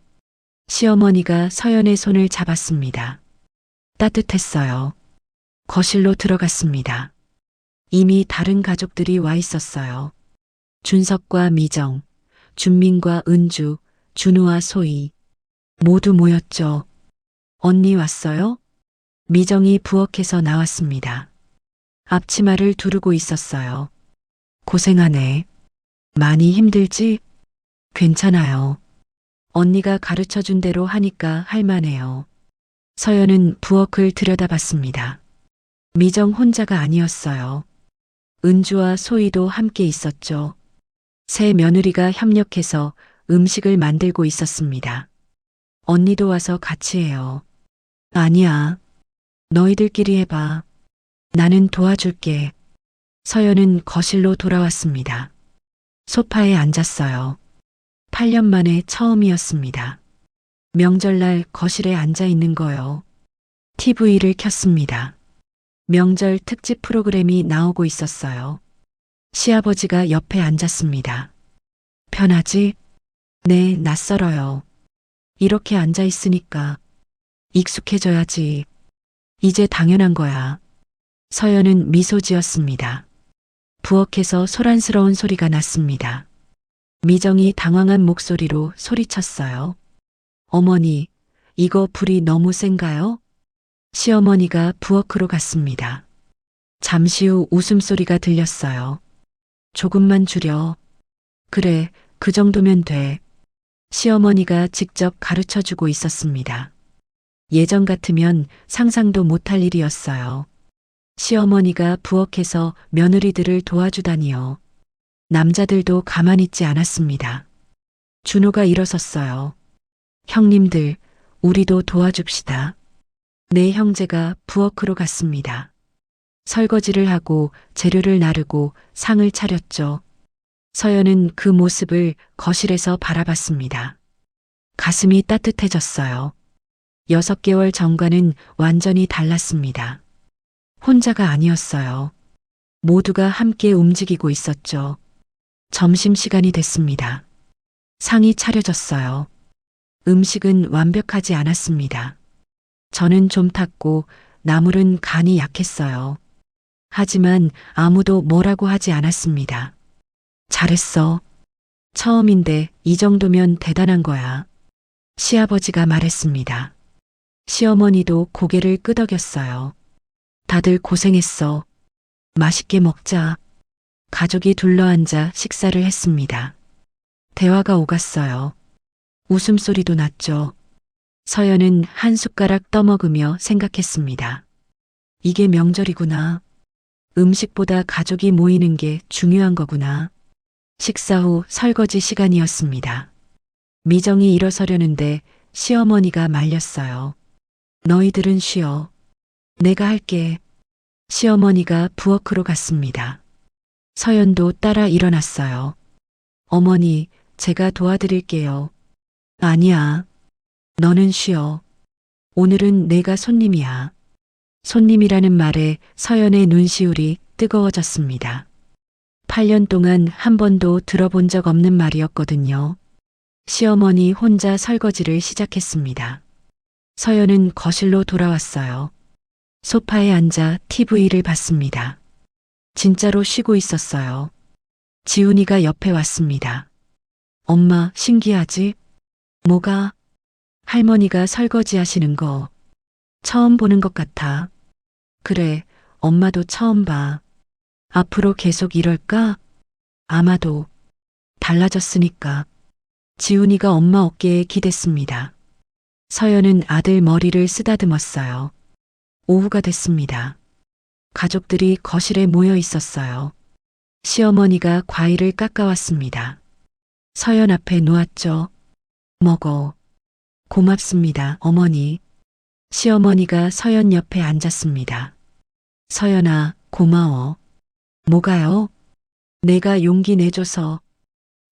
시어머니가 서연의 손을 잡았습니다. 따뜻했어요. 거실로 들어갔습니다. 이미 다른 가족들이 와 있었어요. 준석과 미정, 준민과 은주, 준우와 소희. 모두 모였죠. 언니 왔어요? 미정이 부엌에서 나왔습니다. 앞치마를 두르고 있었어요. 고생하네. 많이 힘들지? 괜찮아요. 언니가 가르쳐준 대로 하니까 할만해요. 서연은 부엌을 들여다봤습니다. 미정 혼자가 아니었어요. 은주와 소희도 함께 있었죠. 새 며느리가 협력해서 음식을 만들고 있었습니다. 언니도 와서 같이 해요. 아니야. 너희들끼리 해봐. 나는 도와줄게. 서연은 거실로 돌아왔습니다. 소파에 앉았어요. 8년 만에 처음이었습니다. 명절날 거실에 앉아 있는 거요. TV를 켰습니다. 명절 특집 프로그램이 나오고 있었어요. 시아버지가 옆에 앉았습니다. 편하지? 네, 낯설어요. 이렇게 앉아 있으니까 익숙해져야지. 이제 당연한 거야. 서연은 미소 지었습니다. 부엌에서 소란스러운 소리가 났습니다. 미정이 당황한 목소리로 소리쳤어요. 어머니, 이거 불이 너무 센가요? 시어머니가 부엌으로 갔습니다. 잠시 후 웃음소리가 들렸어요. 조금만 줄여. 그래, 그 정도면 돼. 시어머니가 직접 가르쳐주고 있었습니다. 예전 같으면 상상도 못할 일이었어요. 시어머니가 부엌에서 며느리들을 도와주다니요. 남자들도 가만히 있지 않았습니다. 준호가 일어섰어요. 형님들, 우리도 도와줍시다. 네, 형제가 부엌으로 갔습니다. 설거지를 하고 재료를 나르고 상을 차렸죠. 서연은 그 모습을 거실에서 바라봤습니다. 가슴이 따뜻해졌어요. 6개월 전과는 완전히 달랐습니다. 혼자가 아니었어요. 모두가 함께 움직이고 있었죠. 점심시간이 됐습니다. 상이 차려졌어요. 음식은 완벽하지 않았습니다. 저는 좀 탔고 나물은 간이 약했어요. 하지만 아무도 뭐라고 하지 않았습니다. 잘했어. 처음인데 이 정도면 대단한 거야. 시아버지가 말했습니다. 시어머니도 고개를 끄덕였어요. 다들 고생했어. 맛있게 먹자. 가족이 둘러앉아 식사를 했습니다. 대화가 오갔어요. 웃음소리도 났죠. 서연은 한 숟가락 떠먹으며 생각했습니다. 이게 명절이구나. 음식보다 가족이 모이는 게 중요한 거구나. 식사 후 설거지 시간이었습니다. 미정이 일어서려는데 시어머니가 말렸어요. 너희들은 쉬어. 내가 할게. 시어머니가 부엌으로 갔습니다. 서연도 따라 일어났어요. 어머니, 제가 도와드릴게요. 아니야. 너는 쉬어. 오늘은 내가 손님이야. 손님이라는 말에 서연의 눈시울이 뜨거워졌습니다. 8년 동안 한 번도 들어본 적 없는 말이었거든요. 시어머니 혼자 설거지를 시작했습니다. 서연은 거실로 돌아왔어요. 소파에 앉아 TV를 봤습니다. 진짜로 쉬고 있었어요. 지훈이가 옆에 왔습니다. 엄마, 신기하지? 뭐가? 할머니가 설거지 하시는 거 처음 보는 것 같아. 그래, 엄마도 처음 봐. 앞으로 계속 이럴까? 아마도 달라졌으니까. 지훈이가 엄마 어깨에 기댔습니다. 서연은 아들 머리를 쓰다듬었어요. 오후가 됐습니다. 가족들이 거실에 모여 있었어요. 시어머니가 과일을 깎아왔습니다. 서연 앞에 놓았죠. 먹어. 고맙습니다, 어머니. 시어머니가 서연 옆에 앉았습니다. 서연아, 고마워. 뭐가요? 내가 용기 내줘서.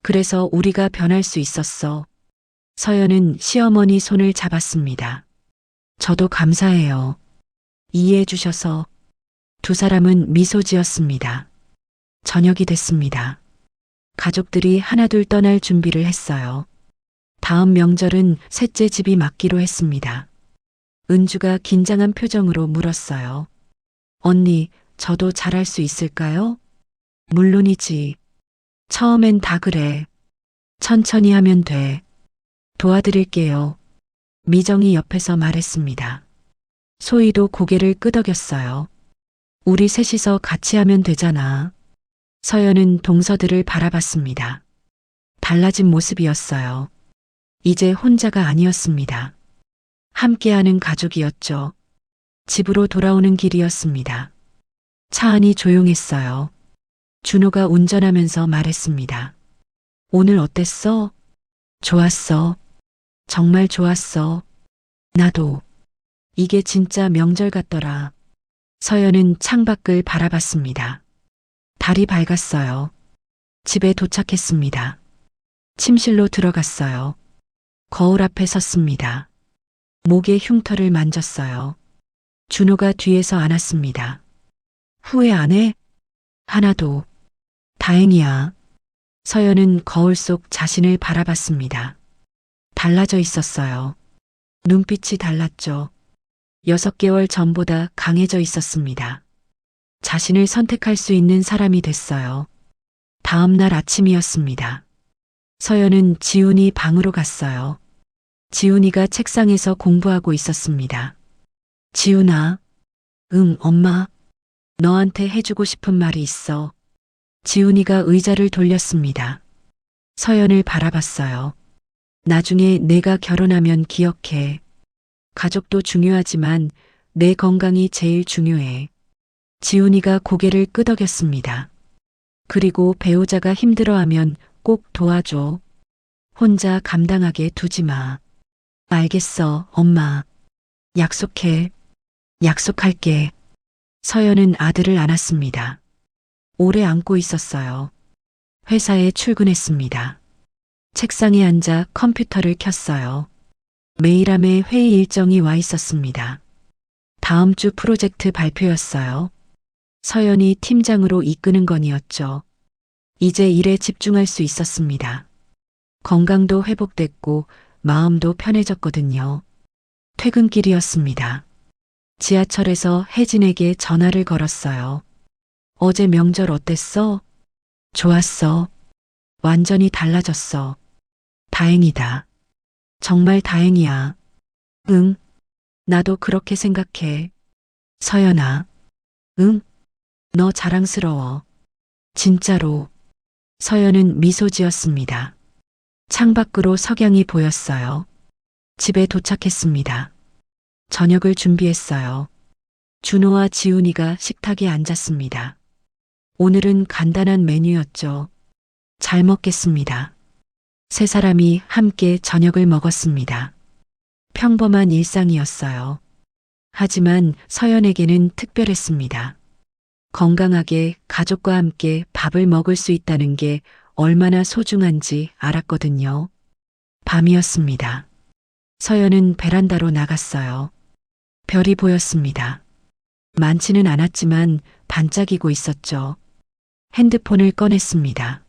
그래서 우리가 변할 수 있었어. 서연은 시어머니 손을 잡았습니다. 저도 감사해요. 이해해 주셔서. 두 사람은 미소 지었습니다. 저녁이 됐습니다. 가족들이 하나둘 떠날 준비를 했어요. 다음 명절은 셋째 집이 맞기로 했습니다. 은주가 긴장한 표정으로 물었어요. 언니, 저도 잘할 수 있을까요? 물론이지. 처음엔 다 그래. 천천히 하면 돼. 도와드릴게요. 미정이 옆에서 말했습니다. 소희도 고개를 끄덕였어요. 우리 셋이서 같이 하면 되잖아. 서연은 동서들을 바라봤습니다. 달라진 모습이었어요. 이제 혼자가 아니었습니다. 함께하는 가족이었죠. 집으로 돌아오는 길이었습니다. 차 안이 조용했어요. 준호가 운전하면서 말했습니다. 오늘 어땠어? 좋았어. 정말 좋았어. 나도. 이게 진짜 명절 같더라. 서연은 창밖을 바라봤습니다. 달이 밝았어요. 집에 도착했습니다. 침실로 들어갔어요. 거울 앞에 섰습니다. 목에 흉터를 만졌어요. 준호가 뒤에서 안았습니다. 후회 안 해? 하나도. 다행이야. 서연은 거울 속 자신을 바라봤습니다. 달라져 있었어요. 눈빛이 달랐죠. 6개월 전보다 강해져 있었습니다. 자신을 선택할 수 있는 사람이 됐어요. 다음 날 아침이었습니다. 서연은 지훈이 방으로 갔어요. 지훈이가 책상에서 공부하고 있었습니다. 지훈아. 응, 엄마. 너한테 해주고 싶은 말이 있어. 지훈이가 의자를 돌렸습니다. 서연을 바라봤어요. 나중에 내가 결혼하면 기억해. 가족도 중요하지만 내 건강이 제일 중요해. 지훈이가 고개를 끄덕였습니다. 그리고 배우자가 힘들어하면 꼭 도와줘. 혼자 감당하게 두지 마. 알겠어, 엄마. 약속해. 약속할게. 서연은 아들을 안았습니다. 오래 안고 있었어요. 회사에 출근했습니다. 책상에 앉아 컴퓨터를 켰어요. 메일함에 회의 일정이 와 있었습니다. 다음 주 프로젝트 발표였어요. 서연이 팀장으로 이끄는 건이었죠. 이제 일에 집중할 수 있었습니다. 건강도 회복됐고 마음도 편해졌거든요. 퇴근길이었습니다. 지하철에서 혜진에게 전화를 걸었어요. 어제 명절 어땠어? 좋았어. 완전히 달라졌어. 다행이다. 정말 다행이야. 응. 나도 그렇게 생각해. 서연아. 응. 너 자랑스러워. 진짜로. 서연은 미소 지었습니다. 창밖으로 석양이 보였어요. 집에 도착했습니다. 저녁을 준비했어요. 준호와 지훈이가 식탁에 앉았습니다. 오늘은 간단한 메뉴였죠. 잘 먹겠습니다. 세 사람이 함께 저녁을 먹었습니다. 평범한 일상이었어요. 하지만 서연에게는 특별했습니다. 건강하게 가족과 함께 밥을 먹을 수 있다는 게 얼마나 소중한지 알았거든요. 밤이었습니다. 서연은 베란다로 나갔어요. 별이 보였습니다. 많지는 않았지만 반짝이고 있었죠. 핸드폰을 꺼냈습니다.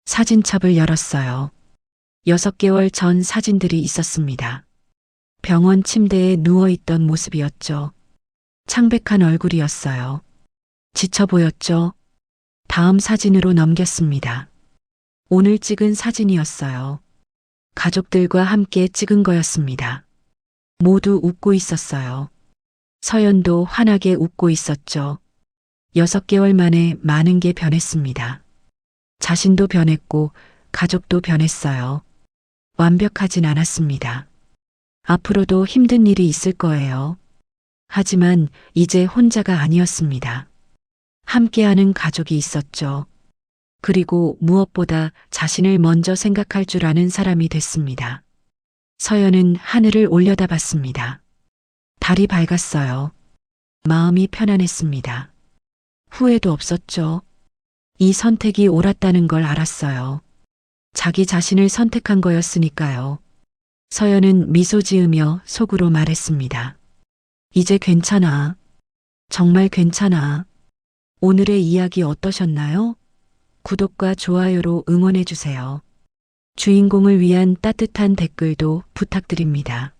사진첩을 열었어요. 6개월 전 사진들이 있었습니다. 병원 침대에 누워있던 모습이었죠. 창백한 얼굴이었어요. 지쳐 보였죠. 다음 사진으로 넘겼습니다. 오늘 찍은 사진이었어요. 가족들과 함께 찍은 거였습니다. 모두 웃고 있었어요. 서연도 환하게 웃고 있었죠. 6개월 만에 많은 게 변했습니다. 자신도 변했고 가족도 변했어요. 완벽하진 않았습니다. 앞으로도 힘든 일이 있을 거예요. 하지만 이제 혼자가 아니었습니다. 함께하는 가족이 있었죠. 그리고 무엇보다 자신을 먼저 생각할 줄 아는 사람이 됐습니다. 서연은 하늘을 올려다봤습니다. 달이 밝았어요. 마음이 편안했습니다. 후회도 없었죠. 이 선택이 옳았다는 걸 알았어요. 자기 자신을 선택한 거였으니까요. 서연은 미소 지으며 속으로 말했습니다. 이제 괜찮아. 정말 괜찮아. 오늘의 이야기 어떠셨나요? 구독과 좋아요로 응원해주세요. 주인공을 위한 따뜻한 댓글도 부탁드립니다.